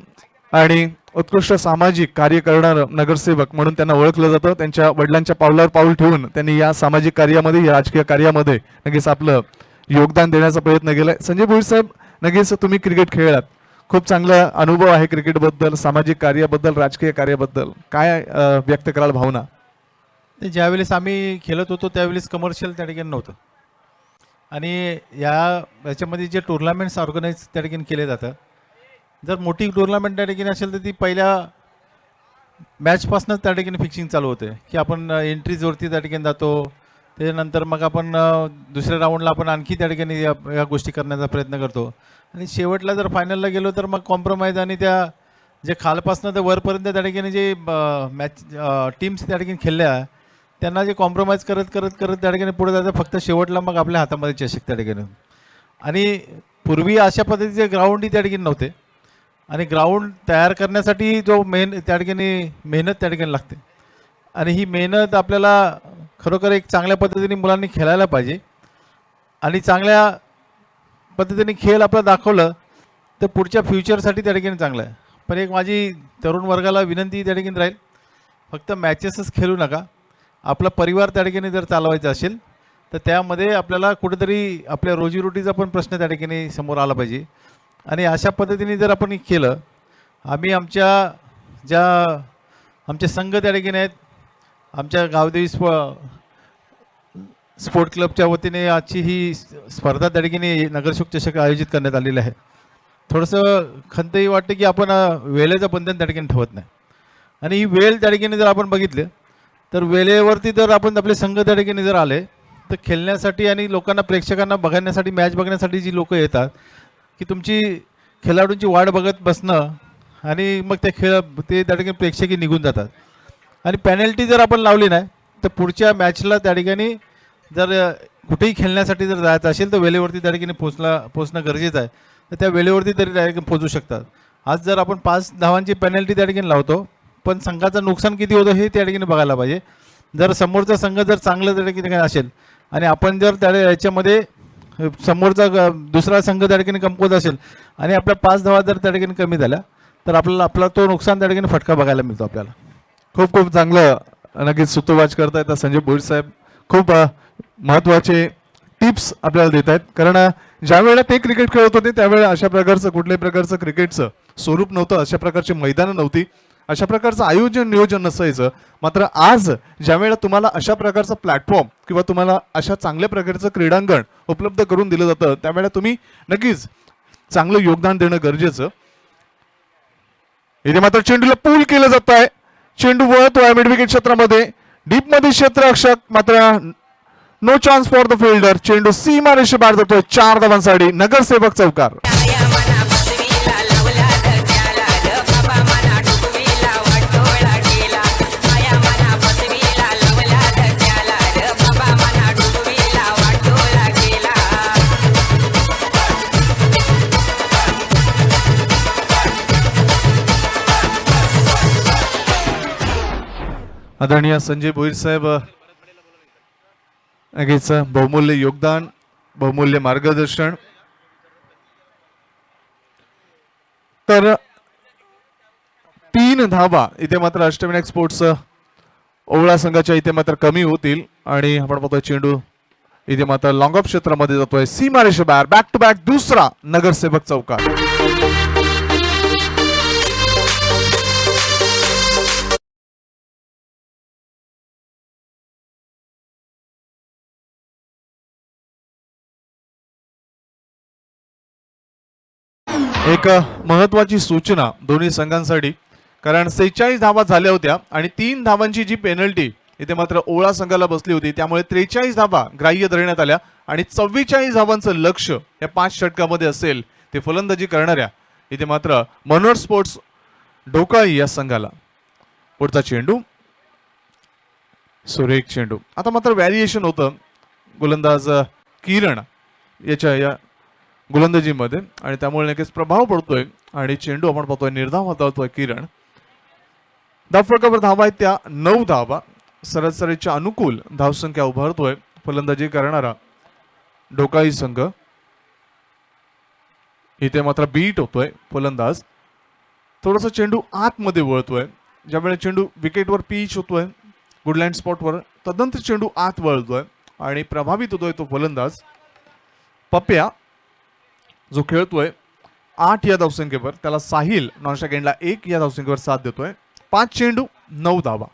आणि उत्कृष्ट सामाजिक कार्य करणारं नगरसेवक म्हणून त्यांना ओळखलं जातं. त्यांच्या वडिलांच्या पावलावर पाऊल ठेवून त्यांनी या सामाजिक कार्यामध्ये, या राजकीय कार्यामध्ये नक्कीच आपलं योगदान देण्याचा प्रयत्न केलाय. संजय भोईर साहेब, नक्कीच तुम्ही क्रिकेट खेळलात, खूप चांगला अनुभव आहे क्रिकेटबद्दल, सामाजिक कार्याबद्दल, राजकीय कार्याबद्दल. काय व्यक्त कराल भावना? ते ज्यावेळेस आम्ही खेळत होतो त्यावेळेस कमर्शियल त्या ठिकाणी नव्हतं आणि याच्यामध्ये जे टुर्नामेंट्स ऑर्गनाईज त्या ठिकाणी केले जातं, जर मोठी टुर्नामेंट त्या ठिकाणी असेल तर ती पहिल्या मॅचपासूनच त्या ठिकाणी फिक्सिंग चालू होते की आपण एंट्रीजवरती त्या ठिकाणी जातो. त्याच्यानंतर मग आपण दुसऱ्या राऊंडला आपण आणखी त्या ठिकाणी या गोष्टी करण्याचा प्रयत्न करतो आणि शेवटला जर फायनलला गेलो तर मग कॉम्प्रोमाइज आणि त्या जे खालपासनं तर वरपर्यंत त्या ठिकाणी जे मॅच टीम्स त्या ठिकाणी खेळल्या त्यांना जे कॉम्प्रोमाइज करत करत करत त्या ठिकाणी पुढे जायचं, फक्त शेवटला मग आपल्या हातामध्ये चषक त्या ठिकाणी. आणि पूर्वी अशा पद्धतीचे ग्राउंडही त्या ठिकाणी नव्हते आणि ग्राउंड तयार करण्यासाठी जो त्या ठिकाणी मेहनत त्या ठिकाणी लागते आणि ही मेहनत आपल्याला खरोखर एक चांगल्या पद्धतीने मुलांनी खेळायला पाहिजे आणि चांगल्या पद्धतीने खेळ आपलं दाखवलं तर पुढच्या फ्युचरसाठी त्या ठिकाणी चांगलं आहे. पण एक माझी तरुण वर्गाला विनंती त्या ठिकाणी राहील, फक्त मॅचेसच खेळू नका. आपला परिवार त्या ठिकाणी जर चालवायचा असेल तर त्यामध्ये आपल्याला कुठेतरी आपल्या रोजीरोटीचा पण प्रश्न त्या ठिकाणी समोर आला पाहिजे आणि अशा पद्धतीने जर आपण केलं, आम्ही आमचे संघ त्या ठिकाणी आहेत, आमच्या गावदेवी स्पोर्ट क्लबच्या वतीने आजची ही स्पर्धा त्या ठिकाणी नगरसेवक चषक आयोजित करण्यात आलेली आहे थोडंसं खंतही वाटते की आपण वेळेचं बंधन त्या ठिकाणी ठेवत नाही. आणि ही वेळ त्या ठिकाणी जर आपण बघितले तर वेळेवरती जर आपण आपले संघ त्या ठिकाणी जर आले तर खेळण्यासाठी आणि लोकांना प्रेक्षकांना बघण्यासाठी मॅच बघण्यासाठी जी लोक येतात की तुमची खेळाडूंची वाट बघत बसणं आणि मग ते त्या ठिकाणी प्रेक्षकही निघून जातात. आणि पेनल्टी जर आपण लावली नाही तर पुढच्या मॅचला त्या ठिकाणी जर कुठेही खेळण्यासाठी जर जायचं असेल तर वेळेवरती त्या ठिकाणी पोचणं गरजेचं आहे. तर त्या वेळेवरती तरी त्या ठिकाणी पोचू शकतात. आज जर आपण 5 धावांची पेनल्टी त्या ठिकाणी लावतो पण संघाचं नुकसान किती होतं हे त्या ठिकाणी बघायला पाहिजे. जर समोरचा संघ जर चांगलं त्या ठिकाणी असेल आणि आपण जर त्या याच्यामध्ये समोरचा दुसरा संघ त्या ठिकाणी कमकुवत असेल आणि आपल्या 5 धावा जर त्या ठिकाणी कमी झाल्या तर आपला तो नुकसान त्या ठिकाणी फटका बघायला मिळतो आपल्याला. खूप खूप चांगलं नक्कीच सूतोवाच करतायत संजय भोईर साहेब. खूप महत्वाचे टिप्स आपल्याला देत आहेत. कारण ज्या वेळेला ते क्रिकेट खेळत होते त्यावेळेला अशा प्रकारचं कुठल्याही प्रकारचं क्रिकेटचं स्वरूप नव्हतं, अशा प्रकारची मैदानं नव्हती, अशा प्रकारचं आयोजन नियोजन नसायचं. मात्र आज ज्या वेळेला तुम्हाला अशा प्रकारचं प्लॅटफॉर्म किंवा तुम्हाला अशा चांगल्या प्रकारचं क्रीडांगण उपलब्ध करून दिलं जातं त्यावेळेला तुम्ही नक्कीच चांगलं योगदान देणं गरजेचं. इथे मात्र चेंडूला पूल केलं जात आहे. चेंडू वळतोय मिड विकेट क्षेत्रामध्ये, डीप मध्ये क्षेत्ररक्षक मात्र no chance for the fielder. चेंडू सीमारेषे बाहेर जातोय 4 धावांसाठी. नगरसेवक चौकार. आदरणीय संजय भोईर साहेब नक्कीच बहुमूल्य योगदान, बहुमूल्य मार्गदर्शन. तर 3 धावा इथे मात्र अष्टविनायक स्पोर्ट्स ओवळा संघाच्या इथे मात्र कमी होतील आणि आपण पाहतोय चेंडू इथे मात्र लॉंग ऑफ क्षेत्रामध्ये जातोय सीमारेषे बाहेर. बॅक टू बॅक दुसरा नगरसेवक चौकार. एक महत्वाची सूचना दोन्ही संघांसाठी, कारण 46 धावा झाल्या होत्या आणि 3 धावांची जी पेनल्टी इथे मात्र ओळा संघाला बसली होती त्यामुळे 43 धावा ग्राह्य धरण्यात आल्या आणि 44 धावांचं लक्ष या 5 षटकामध्ये असेल ते फलंदाजी करणाऱ्या इथे मात्र मनोहर स्पोर्ट्स ढोकाई या संघाला. पुढचा चेंडू सुरेख चेंडू. आता मात्र व्हॅरिएशन होतं गोलंदाज किरण या गोलंदाजीमध्ये आणि त्यामुळे नक्कीच प्रभाव पडतोय आणि चेंडू आपण पाहतोय निर्धाव हाताळतोय किरण. धावफलकावर धावा आहेत त्या 9 धावा. सरासरीच्या अनुकूल धावसंख्या उभारतोय फलंदाजी करणारा ढोकाई संघ. इथे मात्र बीट होतोय फलंदाज. थोडासा चेंडू आतमध्ये वळतोय. ज्यावेळेला चेंडू विकेटवर पिच होतोय गुडलँड स्पॉटवर तदनंतर चेंडू आत वळतोय आणि प्रभावित होतोय तो फलंदाज पप्या जो खेळतोय 8 या धावसंख्येवर. त्याला साहिल नॉन स्ट्राइक एंडला 1 या धावसंख्येवर साथ देतोय. 5 चेंडू 9 धावा.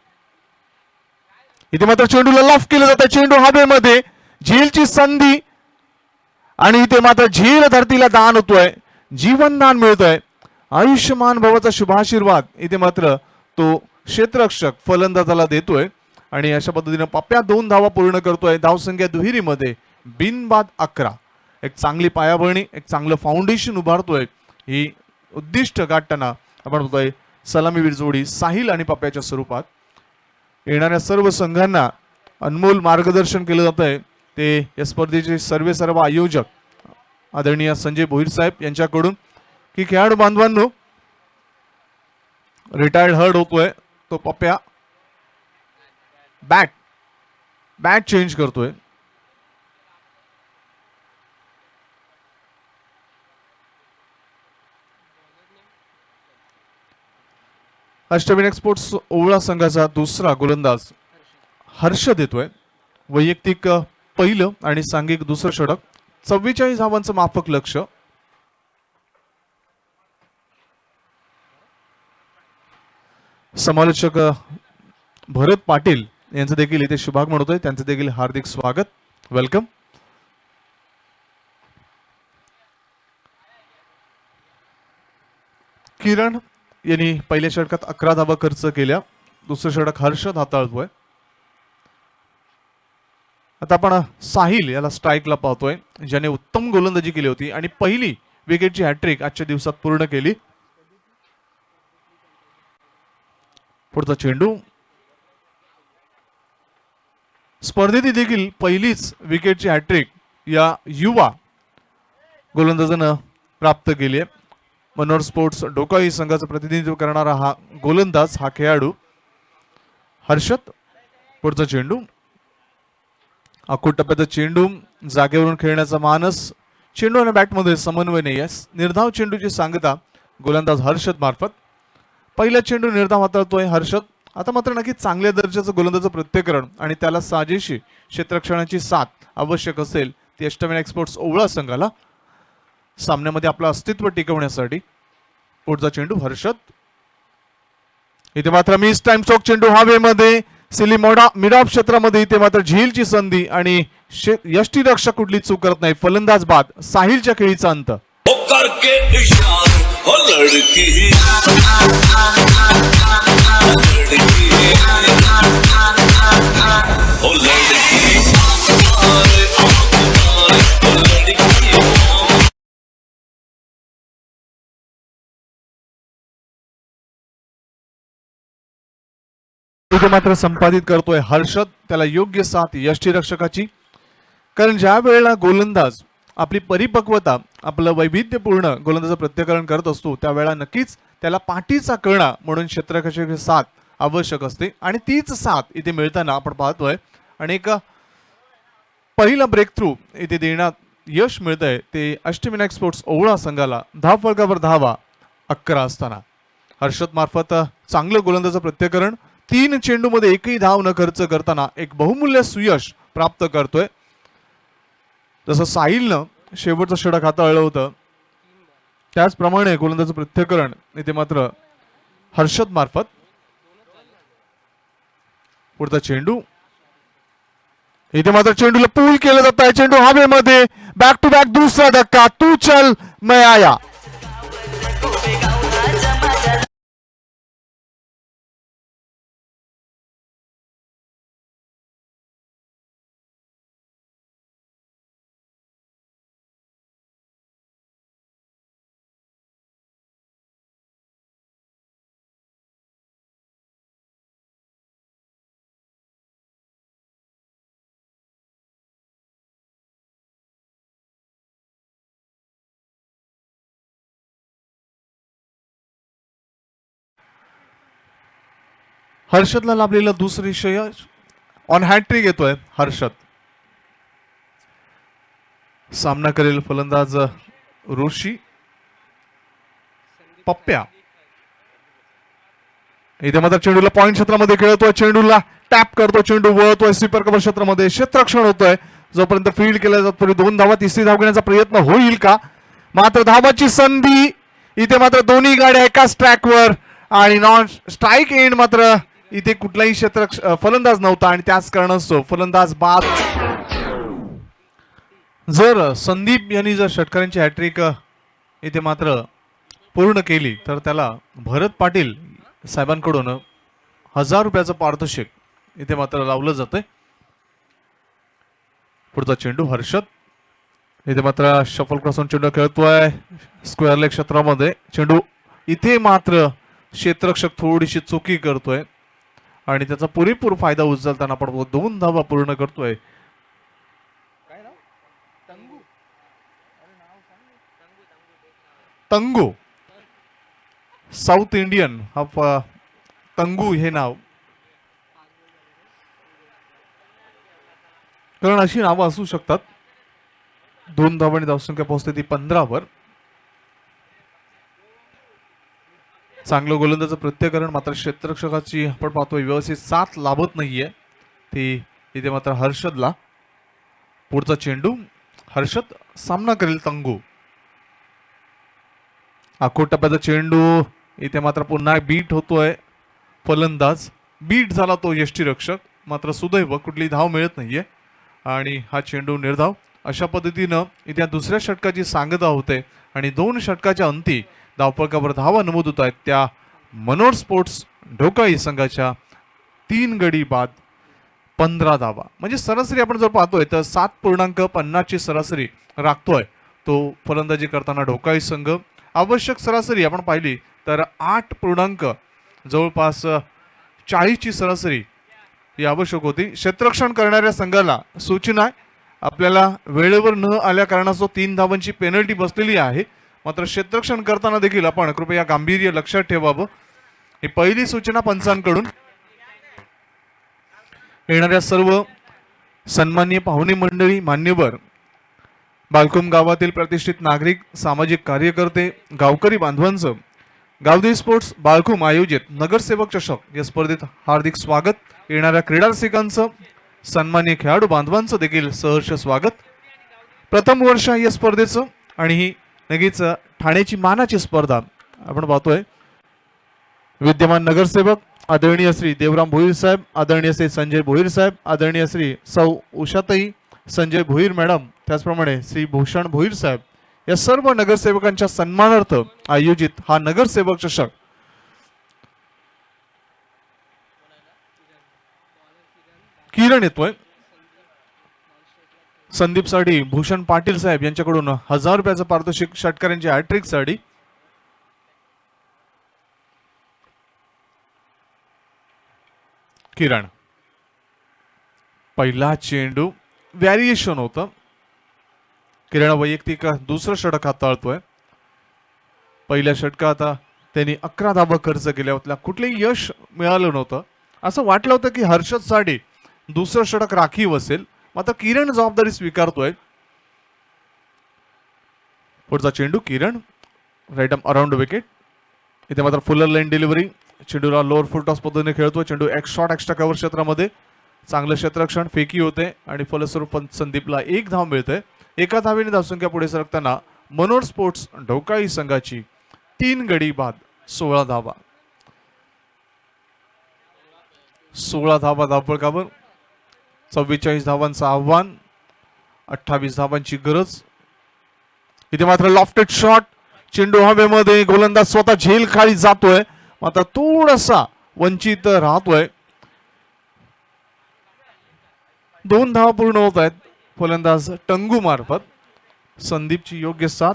इथे मात्र चेंडूला लॉफ केलं जातं. चेंडू हवेमध्ये, झेलची संधी आणि इथे मात्र झेल धरतीला दान होतोय, जीवनदान मिळतोय. आयुष्यमान भवाचा शुभाशीर्वाद इथे मात्र तो क्षेत्ररक्षक फलंदाजाला देतोय आणि अशा पद्धतीने पप्प्या 2 धावा पूर्ण करतोय. धावसंख्या दुहेरीमध्ये बिनबाद 11. एक चांगली पायाभरणी, एक चांगलं फाउंडेशन उभारतोय. ही उद्दिष्ट गाठताना आपण बघतोय सलामीवीर जोडी साहिल आणि पप्प्याच्या स्वरूपात. येणाऱ्या सर्व संघांना अनमोल मार्गदर्शन केलं जात आहे ते या स्पर्धेचे सर्व आयोजक आदरणीय संजय भोईर साहेब यांच्याकडून. की खेळाडू बांधवांनो रिटायर्ड हर्ड होतोय तो पप्प्या बॅट चेंज करतोय. अष्टविनायक स्पोर्ट्स ओवळा संघाचा दुसरा गोलंदाज हर्ष देतोय. वैयक्तिक पहिलं आणि सांघिक दुसरं षटक. 44 धावांचं माफक लक्ष. समालोचक भरत पाटील यांचं देखील इथे शुभागमन होतोय. त्यांचं देखील हार्दिक स्वागत, वेलकम. किरण यांनी पहिल्या षटकात 11 धावा खर्च केल्या. दुसरं षटक हर्षद हाताळतोय. आता आपण साहिल याला स्ट्राईकला पाहतोय, ज्याने उत्तम गोलंदाजी केली होती आणि पहिली विकेटची हॅट्रिक आजच्या दिवसात पूर्ण केली. पुढचा चेंडू स्पर्धेत देखील पहिलीच विकेटची हॅट्रिक या युवा गोलंदाजानं प्राप्त केली आहे. मनोहर स्पोर्ट्स डोकाई संघाचं प्रतिनिधित्व करणारा हा गोलंदाज, हा खेळाडू हर्षद. पुढचा चेंडू आखूड टप्प्याचा चेंडू, जागेवरून खेळण्याचा मानस, चेंडू आणि बॅटमध्ये समन्वय नाही आहे. निर्धाव चेंडूची सांगता गोलंदाज हर्षद मार्फत. पहिला चेंडू निर्धाव हाताळतोय हर्षद. आता मात्र नक्की चांगल्या दर्जाचं गोलंदाज प्रत्येकरण आणि त्याला साजेशी क्षेत्ररक्षणाची साथ आवश्यक असेल ती अष्टविनायक एक्सपोर्ट्स ओवळा संघाला सामन्यामध्ये आपलं अस्तित्व टिकवण्यासाठी. पुढचा चेंडू हर्षद. इथे मात्र मिस टाइम चौक चेंडू हवेमध्ये सिली मिड ऑफ क्षेत्रामध्ये. इथे मात्र झीलची संधी आणि यष्टीरक्षक कुठली चूक करत नाही. फलंदाज बाद. साहिलच्या खेळीचा अंत. हो लड़की हो लड़की इथे मात्र संपादित करतोय हर्षद. त्याला योग्य साथ यष्टीरक्षकाची. कारण ज्या वेळेला गोलंदाज आपली परिपक्वता, आपलं वैविध्यपूर्ण गोलंदाज प्रत्येकरण करत असतो त्यावेळेला नक्कीच त्याला पाठीचा कणा म्हणून क्षेत्ररक्षकाची साथ आवश्यक असते आणि तीच साथ इथे मिळताना आपण पाहतोय. आणि एक पहिला ब्रेक थ्रू इथे देण्यात यश मिळतंय ते अष्टविनायक स्पोर्ट्स ओवळा संघाला. धावफलकावर धावा 11 असताना हर्षद मार्फत चांगलं गोलंदाज प्रत्येकरण. 3 चेंडूमध्ये एकही धाव न खर्च करताना एक बहुमूल्य सुयश प्राप्त करतोय. जसं साहिलनं शेवटचं षटक हाताळलं होतं त्याचप्रमाणे गोलंदाज प्रत्येकरण इथे मात्र हर्षद मार्फत. पुढचा चेंडू इथे मात्र चेंडूला पूल केलं जात आहे. चेंडू हवेमध्ये. बॅक टू बॅक दुसरा धक्का. तू चल मैं आया. हर्षदला लाभलेलं दुसरी यश. ऑन हॅट्रिक येतोय हर्षद. सामना करेल फलंदाज ऋषी पप्प्या. इथे मात्र चेंडूला पॉइंट क्षेत्रामध्ये खेळतोय. चेंडूला टॅप करतो. चेंडू वळतोय स्वीपर कव्हर क्षेत्रामध्ये. क्षेत्ररक्षण होतोय. जोपर्यंत फील्ड केला जातो 2 धावा. तिसरी धाव घेण्याचा प्रयत्न होईल का? मात्र धावाची संधी. इथे मात्र दोन्ही गाड्या एकाच ट्रॅकवर आणि नॉन स्ट्राईक एंड. मात्र इथे कुठलाही फलंदाज नव्हता आणि त्याच कारणास्तव फलंदाज बाद. जर संदीप यांनी जर षटकारांची हॅट्रिक इथे मात्र पूर्ण केली तर त्याला भरत पाटील साहेबांकडून 1000 रुपयाचं पारितोषिक इथे मात्र लावलं जातंय. पुढचा चेंडू हर्षद. इथे मात्र शफल क्रॉसून चेंडू खेळतोय स्क्वेअर लेग क्षेत्रामध्ये. चेंडू इथे मात्र क्षेत्ररक्षक थोडीशी चुकी करतोय आणि त्याचा पुरेपूर फायदा उचलताना आपण 2 धावा पूर्ण करतोय. तंगू साऊथ इंडियन हा तंगू हे नाव. कारण अशी नावं असू शकतात. 2 धावांनी धावसंख्या पोहोचते ती 15 वर. चांगलं गोलंदाज प्रत्येकरण. मात्र क्षेत्ररक्षकाची आपण पाहतोय व्यवस्थित साथ लाभत नाहीये ती इथे मात्र हर्षदला. पुढचा चेंडू हर्षद. सामना करेल तंगू. आखूड टप्प्याचा चेंडू. इथे मात्र पुन्हा बीट होतोय फलंदाज. बीट झाला तो यष्टीरक्षक. मात्र सुदैव कुठली धाव मिळत नाहीये आणि हा चेंडू निर्धाव. अशा पद्धतीनं इथे दुसऱ्या षटकाची सांगता होते आणि 2 षटकाच्या अंती धावपळकावर धावा नमूद होत आहेत त्या मनोर स्पोर्ट्स ढोकाई संघाच्या 3 गडी बाद 15 धावा. म्हणजे सरासरी आपण जर पाहतोय तर 7.50 ची सरासरी राखतोय तो फलंदाजी करताना ढोकाई संघ. आवश्यक सरासरी आपण पाहिली तर 8 जवळपास 40 ची सरासरी ही आवश्यक होती. क्षेत्ररक्षण करणाऱ्या संघाला सूचना आहे, आपल्याला वेळेवर न आल्या कारणास्तव 3 धावांची पेनल्टी बसलेली आहे. मात्र क्षेत्ररक्षण करताना देखील आपण कृपया गांभीर्य लक्षात ठेवावं. ही पहिली सूचना पंचांकडून. येणाऱ्या सर्व सन्माननीय पाहुणे मंडळी, मान्यवर, बालकुम गावातील प्रतिष्ठित नागरिक, सामाजिक कार्यकर्ते, गावकरी बांधवांचं गावदेवी स्पोर्ट्स बालकुम आयोजित नगरसेवक चषक या स्पर्धेत हार्दिक स्वागत. येणाऱ्या क्रीडा रसिकांचं, सन्माननीय खेळाडू बांधवांचं देखील सहर्ष स्वागत. प्रथम वर्ष या स्पर्धेचं आणि ही नक्कीच ठाण्याची मानाची स्पर्धा आपण पाहतोय. विद्यमान नगरसेवक आदरणीय श्री देवराम भोईर साहेब, आदरणीय श्री संजय भोईर साहेब, आदरणीय श्री सौ उषाताई संजय भोईर मॅडम, त्याचप्रमाणे श्री भूषण भोईर साहेब या सर्व नगरसेवकांच्या सन्मानार्थ आयोजित हा नगरसेवक चषक किरण येतोय. संदीप साठी भूषण पाटील साहेब यांच्याकडून 1000 रुपयाचं पारितोषिक षटकारांच्या हॅट्रिक साठी. किरण पहिला चेंडू व्हॅरिएशन होतं. किरण वैयक्तिक दुसरं षटक हाताळतोय. पहिल्या षटकात त्यांनी 11 धावा खर्च केल्या होत्या, कुठलेही यश मिळालं नव्हतं. असं वाटलं होतं की हर्षद साडी दुसरं षटक राखीव असेल, मात्र किरण जबाबदारी स्वीकारतोय. पुढचा चेंडू Kiran right arm around wicket. इथे मात्र फुलर लाईन डिलिव्हरी. चेंडूला लोअर फुल टॉस पद्धतीने खेळतोय. चेंडू शॉट एक्स्ट्रा कव्हर क्षेत्रामध्ये, चांगलं क्षेत्ररक्षण, फेकी होते आणि फलस्वरूप संदीपला 1 धाव मिळते. एका धावेने धावसंख्या पुढे सरकताना मनोर स्पोर्ट्स ढोकाई संघाची 3 गडी बाद 16 धावा. 16 धावा धावपळकावर, 44 धावांचं आव्हान, 28 धावांची गरज. इथे मात्र लॉफ्टेड शॉट, चेंडू हवेमध्ये, गोलंदाज स्वतः झेल खाली जातोय, मात्र थोडासा वंचित राहतोय. 2 धावा पूर्ण होत आहेत फलंदाज टंगू मार्फत. संदीपची योग्य साथ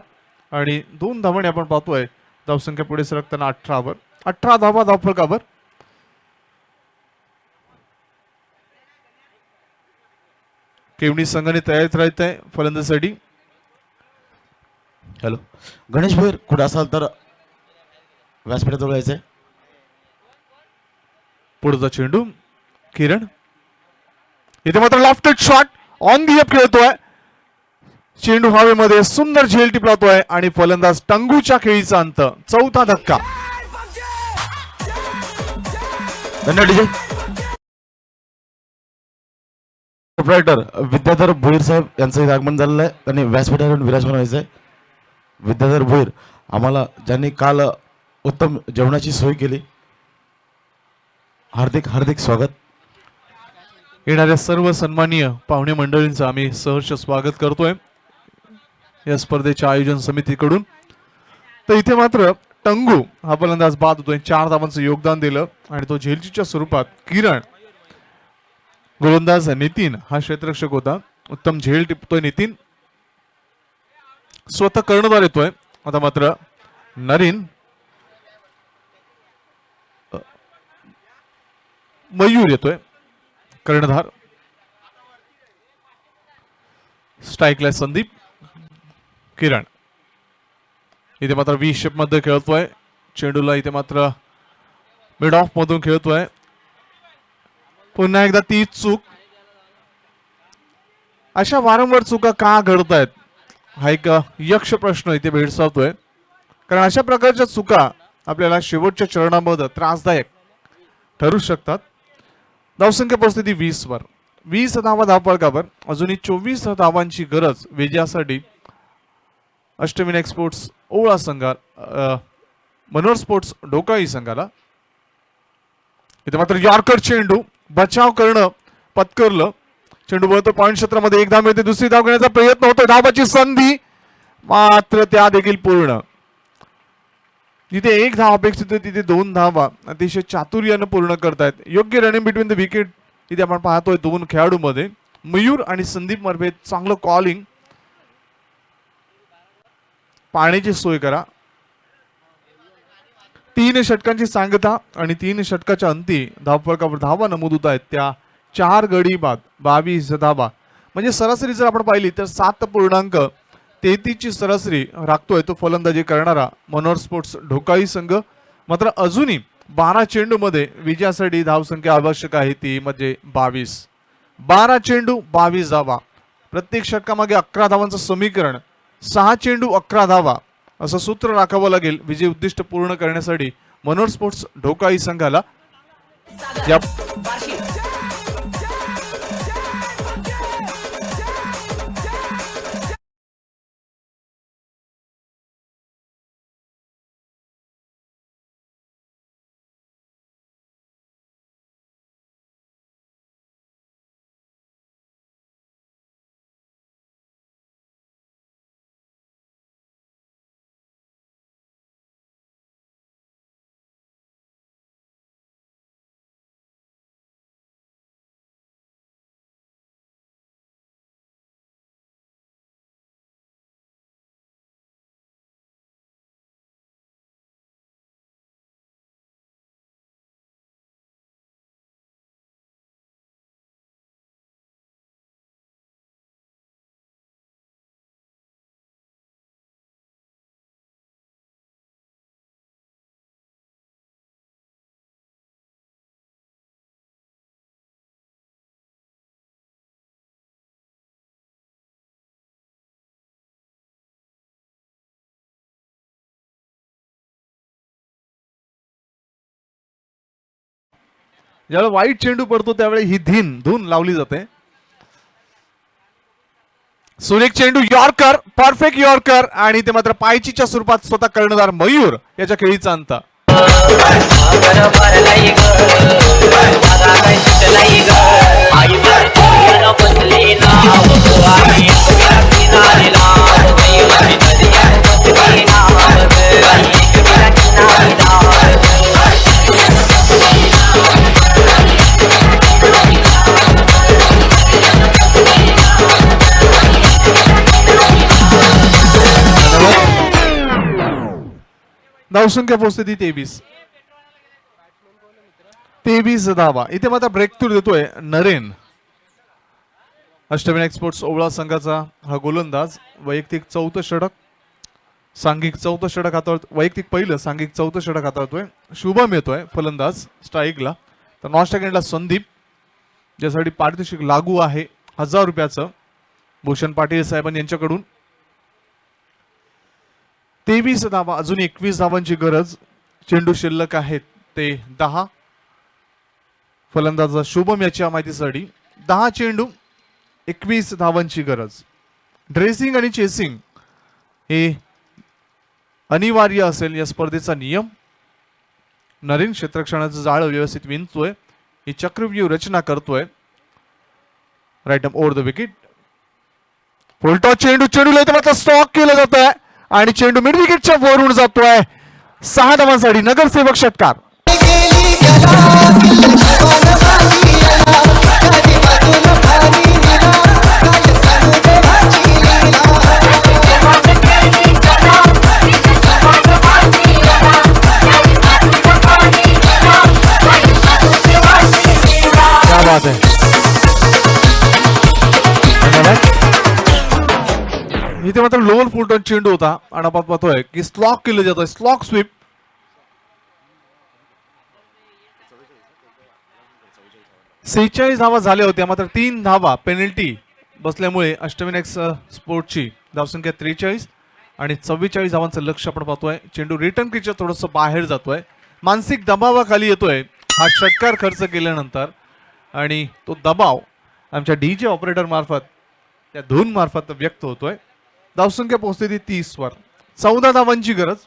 आणि 2 धावांनी आपण पाहतोय धावसंख्या पुढे सरकताना 18 धावा धावफलकावर. केवणी संघाने तयारीत राहत आहे फलंदाजीसाठी. हॅलो गणेश भोईर, कुठे असाल तर व्यासपीठाजवळ यायचंय. पुढचा चेंडू किरण. इथे मात्र lofted shot on the up खेळतोय. चेंडू हवेमध्ये सुंदर झेल टिपलातोय आणि फलंदाज टंगूच्या खेळीचा अंत. 4था धक्का. धन्यवाद डीजे. ऑपरेटर विद्याधर भोईर साहेब यांचं इथे आगमन झालेलं आहे. त्यांनी व्यासपीठावरून विराजमान व्हायचंय. विद्याधर भोईर, आम्हाला ज्यांनी काल उत्तम जेवणाची सोय केली, हार्दिक हार्दिक स्वागत. येणाऱ्या सर्व सन्माननीय पाहुणे मंडळींचं आम्ही सहर्ष स्वागत करतोय या स्पर्धेच्या आयोजन समितीकडून. तर इथे मात्र टंगू हा फलंदाज बाद होतोय. 4 धावांचं योगदान दिलं आणि तो झेलचीच्या स्वरूपात किरण. गोलंदाज नितीन हा क्षेत्ररक्षक होता. उत्तम झेल टिपतोय नितीन, स्वतः कर्णधार येतोय. आता मात्र नरीन मयूर येतोय कर्णधार. स्ट्राईकला संदीप. किरण इथे मात्र व्ही शेप मध्ये खेळतोय. चेंडूला इथे मात्र मिड ऑफ मधून खेळतोय. पुन्हा एकदा ती चूक. अशा वारंवार चुका का घडतायत हा एक यक्ष प्रश्न इथे भेडसावतोय. कारण अशा प्रकारच्या चुका आपल्याला शेवटच्या चरणामध्ये त्रासदायक ठरू शकतात. धावसंख्या परिस्थिती 20 वर, 20 धावा धावपळकावर. अजूनही 24 धावांची गरज विजयासाठी अष्टविनायक स्पोर्ट्स ओळा संघा मनोर स्पोर्ट्स ढोकाई संघाला. इथे मात्र यॉर्कर चेंडू बचाव करणं पत्करलं. चेंडू वळतो पॉइंट क्षेत्रामध्ये. 1 धाव मिळते. दुसरी धाव घेण्याचा प्रयत्न होतो. धावाची संधी मात्र त्या देखील पूर्ण. जिथे 1 धाव अपेक्षित होती तिथे 2 धावा अतिशय चातुर्यानं पूर्ण करतायत. योग्य रनिंग बिटवीन द विकेट इथे आपण पाहतोय 2 खेळाडूमध्ये. मयूर आणि संदीप मर्फे चांगलं कॉलिंग. पाण्याची सोय करा. 3 षटकांची सांगता आणि 3 षटकाच्या अंती धावफलकावर धावा नमूद होत आहेत त्या 4 गडी बाद 22 धावा. म्हणजे सरासरी जर आपण पाहिली तर 7.33 ची सरासरी राखतोय तो फलंदाजी करणारा मनोहर स्पोर्ट्स ढोकाई संघ. मात्र अजूनही 12 चेंडूमध्ये विजयासाठी धावसंख्या आवश्यक आहे ती म्हणजे 22. 12 चेंडू 22 धावा. प्रत्येक षटकामागे 11 धावांचं समीकरण. 6 चेंडू 11 धावा असं सूत्र राखावं लागेल विजय उद्दिष्ट पूर्ण करण्यासाठी मनोहर स्पोर्ट्स ढोकाई संघाला. या ज्यावेळेला वाईट चेंडू पडतो त्यावेळी ही धून लावली जाते. सुरेख चेंडू यॉर्कर, परफेक्ट यॉर्कर आणि ते मात्र पायचीच्या स्वरूपात स्वतः कर्णधार मयूर याच्या खेळीचा अंत. धावसंख्या पोहोचते ती 23 धावा. इथे मात्र ब्रेक थ्रू देतोय नरेन. अष्टविनायक स्पोर्ट्स ओवळा संघाचा हा गोलंदाज. वैयक्तिक 4थं षटक, सांघिक 4थं षटक हाताळत, वैयक्तिक पहिलं, सांघिक 4थं षटक हाताळतोय. शुभम येतोय फलंदाज स्ट्राईकला. तर नॉन स्ट्राईक संदीप ज्यासाठी पारितोषिक लागू आहे 1000 रुपयाचं भूषण पाटील साहेबांनी यांच्याकडून. 23 धावा, अजून 21 धावांची गरज. चेंडू शिल्लक आहेत ते 10. फलंदाज शुभम याच्या माहितीसाठी 10 चेंडू 21 धावांची गरज. ड्रेसिंग आणि चेसिंग हे अनिवार्य असेल या स्पर्धेचा नियम. नरेन क्षेत्ररक्षणाचं जाळं व्यवस्थित विणतोय. ही चक्रव्यूह रचना करतोय. Right over the wicket. Full toss चेंडूला इथे मात्र स्टॉक केलं जात आहे आणि चेंडू मिड विकेटच्या वरून जातोय. 6 धावांसाठी नगरसेवक षटकार. क्या बात है. इथे मात्र लोअर फुलटॉस चेंडू होता आणि आपण पाहतोय की स्लॉक केलं जातोय. Slog sweep. 46 धावा झाल्या होत्या मात्र 3 धावा पेनल्टी बसल्यामुळे अष्टविनायक स्पोर्टची धावसंख्या 43 आणि 44 धावांचं लक्ष आपण पाहतोय. चेंडू रिटर्न क्रिचच्या थोडस बाहेर जातोय. मानसिक दबावाखाली येतोय हा षटकार खर्च केल्यानंतर आणि तो दबाव आमच्या डीजे ऑपरेटर मार्फत त्या धून मार्फत व्यक्त होतोय. धावसंख्या पोहोचते ती 30 वर. 14 धावांची गरज.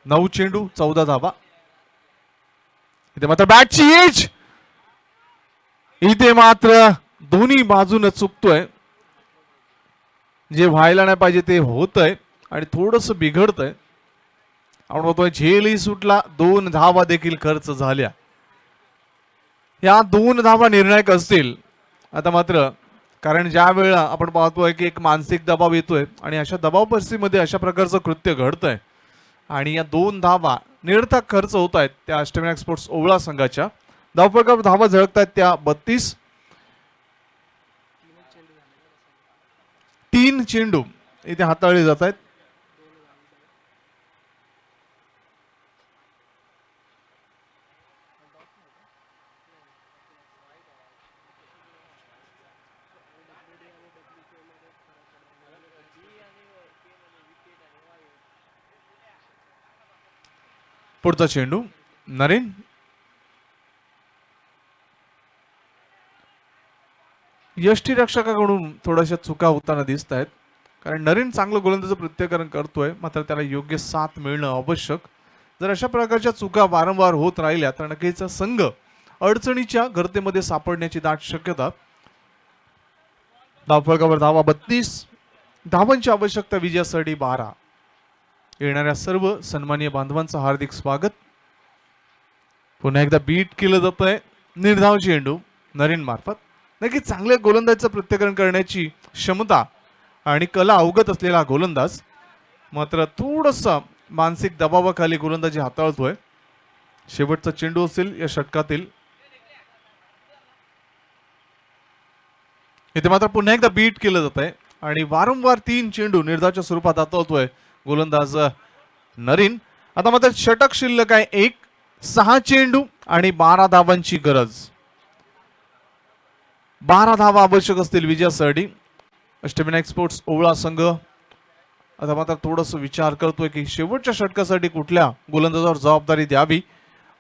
9 चेंडू 14 धावा. इथे मात्र बॅटची एज. इथे मात्र दोन्ही बाजून चुकतोय. जे व्हायला नाही पाहिजे ते होतंय आणि थोडस बिघडतंय. आपण बघतोय झेलही सुटला, 2 धावा देखील खर्च झाल्या. या 2 धावा निर्णायक असतील. आता मात्र कारण ज्या वेळेला आपण पाहतोय की एक मानसिक दबाव येतोय आणि अशा दबाव परिस्थितीमध्ये अशा प्रकारचं कृत्य घडतंय आणि या 2 धावा निरर्थक खर्च होत आहेत त्या अष्टविनायक स्पोर्ट्स ओवळा संघाच्या. धावफलकावर धावा झळकतायत त्या 32. 3 चेंडू इथे हाताळले जात आहेत. पुढचा चेंडू नरेन. यष्टीरक्षकाकडून थोड्याशा चुका होताना दिसत आहेत. कारण नरेन चांगलं गोलंदाज प्रत्याकरण करतोय, मात्र त्याला योग्य साथ मिळणं आवश्यक. जर अशा प्रकारच्या चुका वारंवार होत राहिल्या तर नक्कीच संघ अडचणीच्या गर्तेमध्ये सापडण्याची दाट शक्यता. धावफलकावर धावा 32. धावांची आवश्यकता विजयासाठी 12. येणाऱ्या सर्व सन्माननीय बांधवांचं हार्दिक स्वागत. पुन्हा एकदा बीट केलं जात आहे. निर्धाव चेंडू नरेन मार्फत. नक्की चांगल्या गोलंदाजाचं प्रत्याकरण करण्याची क्षमता आणि कला अवगत असलेला गोलंदाज, मात्र थोडंसं मानसिक दबावाखाली गोलंदाजी हाताळतोय. शेवटचा चेंडू असेल या षटकातील. इथे मात्र पुन्हा एकदा बीट केलं जात आहे आणि वारंवार 3 चेंडू निर्धावाच्या स्वरूपात हाताळतोय गोलंदाज नरेन. आता मात्र षटक शिल्लक आहे 1. 6 चेंडू आणि 12 धावांची गरज. 12 धावा आवश्यक असतील विजयासाठी. अष्टविनायक स्पोर्ट्स ओवळा संघ आता मात्र थोडस विचार करतोय की शेवटच्या षटकासाठी कुठल्या गोलंदाजावर जबाबदारी द्यावी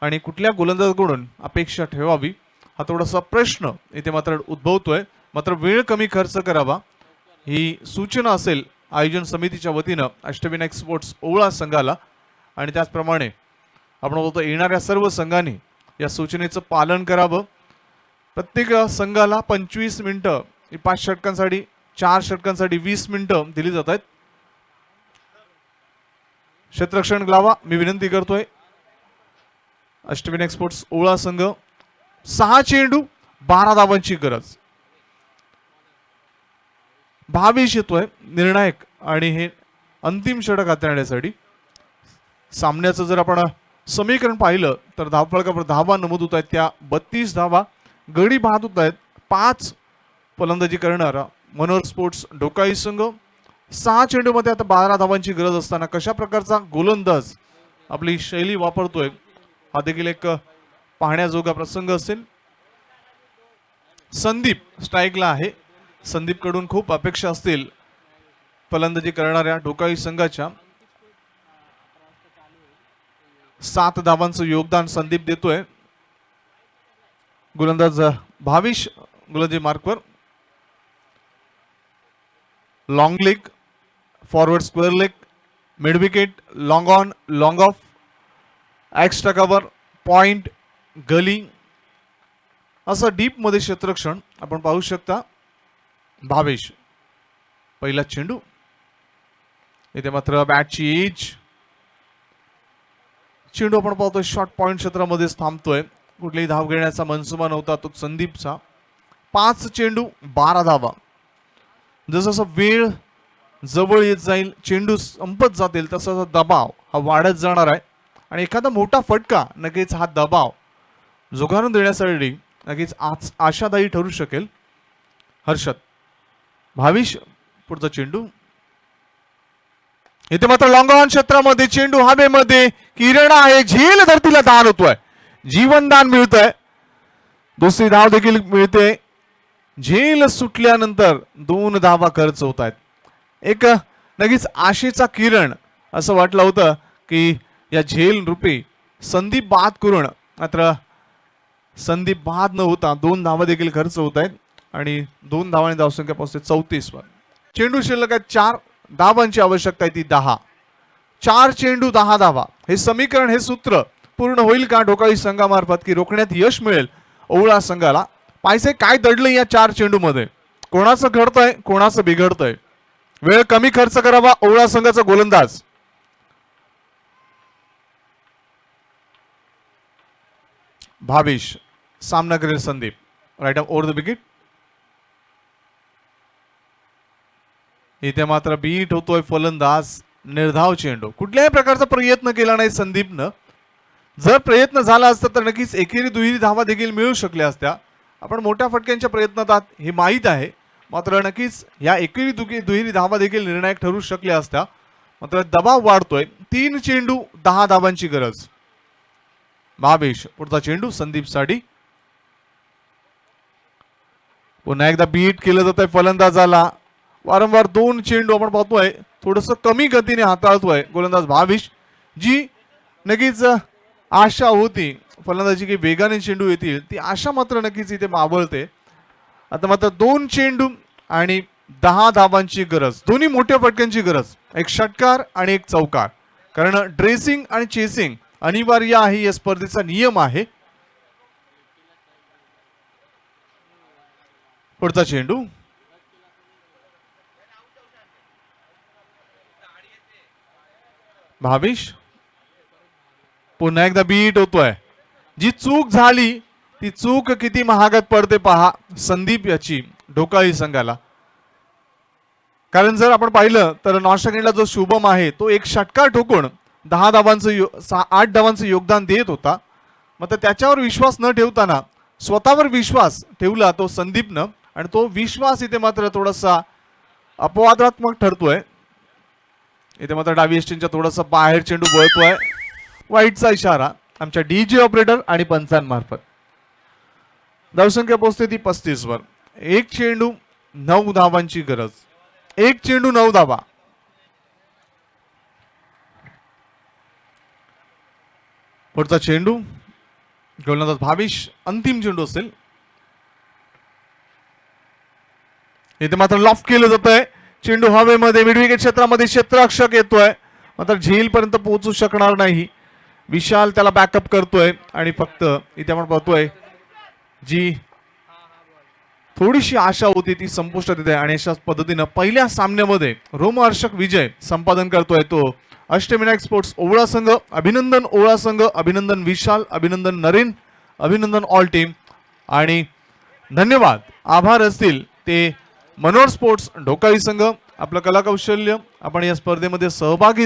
आणि कुठल्या गोलंदाजाकडून अपेक्षा ठेवावी, हा थोडासा प्रश्न इथे मात्र उद्भवतोय. मात्र वेळ कमी खर्च करावा ही सूचना असेल आयोजन समितीच्या वतीनं अष्टविनायक स्पोर्ट्स ओवळा संघाला. आणि त्याचप्रमाणे आपण बोलतो येणाऱ्या सर्व संघांनी या सूचनेचं पालन करावं. प्रत्येक संघाला 25 मिनिटं, 5 षटकांसाठी 4 षटकांसाठी 20 मिनिटं दिली जात आहेत. क्षेत्ररक्षण लावा मी विनंती करतोय. अष्टविनायक स्पोर्ट्स ओवळा संघ 6 चेंडू 12 धावांची गरज. 22 येतोय निर्णायक आणि हे अंतिम षटक हाताळण्यासाठी. सामन्याचं जर आपण समीकरण पाहिलं तर धावफलकावर धावा नमूद होत आहेत त्या 32 धावा. गडी बाद होत आहेत 5 फलंदाजी करणारा मनोहर स्पोर्ट्स ढोकाई संघ. 6 चेंडूमध्ये आता 12 धावांची गरज असताना कशा प्रकारचा गोलंदाज आपली शैली वापरतोय हा देखील एक पाहण्याजोगा प्रसंग असेल. संदीप स्ट्राईकला आहे. संदीप कडून खूप अपेक्षा असतील फलंदाजी करणाऱ्या ढोकाई संघाच्या. 7 धावांचं योगदान संदीप देतोय. गोलंदाज भाविश गोलंदाजी मार्कवर. Long leg, forward square leg, mid wicket, long on, long off, extra cover, point, gully असं डीप मध्ये क्षेत्ररक्षण आपण पाहू शकता. भावेश पहिला चेंडू. इथे मात्र बॅटची एज. चेंडू आपण पाहतोय शॉर्ट पॉइंट क्षेत्रामध्येच थांबतोय. कुठलीही धाव घेण्याचा मनसुबा नव्हता तो संदीपचा. 5 चेंडू 12 धावा. जसं वेळ जवळ येत जाईल, चेंडू संपत जातील तसा दबाव हा वाढत जाणार आहे आणि एखादा मोठा फटका नक्कीच हा दबाव झुगारून देण्यासाठी नक्कीच आशादायी ठरू शकेल. हर्षद भाविश पुढचा चेंडू. इथे मात्र लॉंग ऑन क्षेत्रामध्ये चेंडू हवेमध्ये. किरण आहे, झेल धरतीला दान होतोय, जीवनदान मिळतंय. दुसरी धाव देखील मिळते. झेल सुटल्यानंतर 2 धावा खर्च होत आहेत. एक नक्कीच आशेचा किरण असं वाटलं होतं की या झेल रूपी संदीप बाद करून, मात्र संदीप बाद न होता 2 धावा देखील खर्च होत आहेत आणि 2 धावांनी धावसंख्या पोहोचते 34 वर. चेंडू शिल्लक आहेत 4. धावांची आवश्यकता आहे ती 10. 4 चेंडू 10 धावा. हे समीकरण, हे सूत्र पूर्ण होईल का ढोकाई संघामार्फत की रोखण्यात यश मिळेल ओवळा संघाला? पाहिजे काय दडलं या 4 चेंडू मध्ये. कोणाचं घडतंय, कोणाचं बिघडतंय. वेळ कमी खर्च करावा ओवळा संघाचा गोलंदाज. भावेश सामना करेल Sandeep. Right over the wicket. इथे मात्र बीट होतोय फलंदाज. निर्धाव चेंडू. कुठल्याही प्रकारचा प्रयत्न केला नाही संदीपनं. जर प्रयत्न झाला असता तर नक्कीच एकेरी दुहेरी धावा देखील मिळू शकल्या असत्या. आपण मोठ्या फटक्यांच्या प्रयत्नात आहात हे माहीत आहे. मात्र नक्कीच या एकेरी दुहेरी धावा देखील निर्णायक ठरू शकल्या असत्या. मात्र दबाव वाढतोय. 3 चेंडू 10 धावांची गरज. भावेश पुढचा चेंडू संदीपसाठी. पुन्हा एकदा बीट केलं जात आहे फलंदाजाला. वारंवार 2 चेंडू आपण पाहतोय थोडस कमी गतीने हाताळतोय गोलंदाज भावेश. जी नक्कीच आशा होती फलंदाजी की वेगाने चेंडू येतील ती आशा मात्र नक्कीच इथे मावळते. आता मात्र 2 चेंडू आणि 10 धावांची गरज. दोन्ही मोठ्या फटक्यांची गरज. एक षटकार आणि एक चौकार. कारण ड्रेसिंग आणि चेसिंग अनिवार्य आहे. या स्पर्धेचा नियम आहे. पुढचा चेंडू. भावेश पुन्हा एकदा बीट होतोय. जी चूक झाली ती चूक किती महागात पडते पहा संदीप याची ढोकाळी संघाला. कारण जर आपण पाहिलं तर नॉन जो शुभम आहे तो एक षटकार ठोकून 10 धावांचं 8 धावांचं योगदान देत होता. मात्र त्याच्यावर विश्वास न ठेवताना स्वतःवर विश्वास ठेवला तो संदीपनं आणि तो विश्वास इथे मात्र थोडासा अपवादात्मक ठरतोय. इथे मात्र डावी एस्टीनच्या थोडासा बाहेर चेंडू वळतोय. वाईटचा इशारा आमच्या डीजे ऑपरेटर आणि पंचांमार्फत. धावसंख्या पोहोचते ती 35 वर. 1 चेंडू 9 धावांची गरज. 1 चेंडू 9 धावा. पुढचा चेंडू गोलंदाज भावेश. अंतिम चेंडू असेल. इथे मात्र लॉफ्ट केलं जात आहे. चेंडू हवेमध्ये मिडविकेट क्षेत्रामध्ये क्षेत्ररक्षक येतोय मात्र झेल पर्यंत पोहोचू शकणार नाही. विशाल त्याला बॅकअप करतोय आणि फक्त इथे आपण पाहतोय जी थोडीशी आशा होती ती संपुष्टात येते आणि अशाच पद्धतीनं पहिल्या सामन्यामध्ये रोमहर्षक विजय संपादन करतोय तो अष्टविनायक स्पोर्ट्स ओवळा संघ. अभिनंदन ओवळा संघ. अभिनंदन विशाल. अभिनंदन नरेन. अभिनंदन ऑल टीम आणि धन्यवाद आभार असतील ते मनोहर स्पोर्ट्स ढोकाळी संघ. आपलं कलाकौशल्य आपण या स्पर्धेमध्ये सहभागी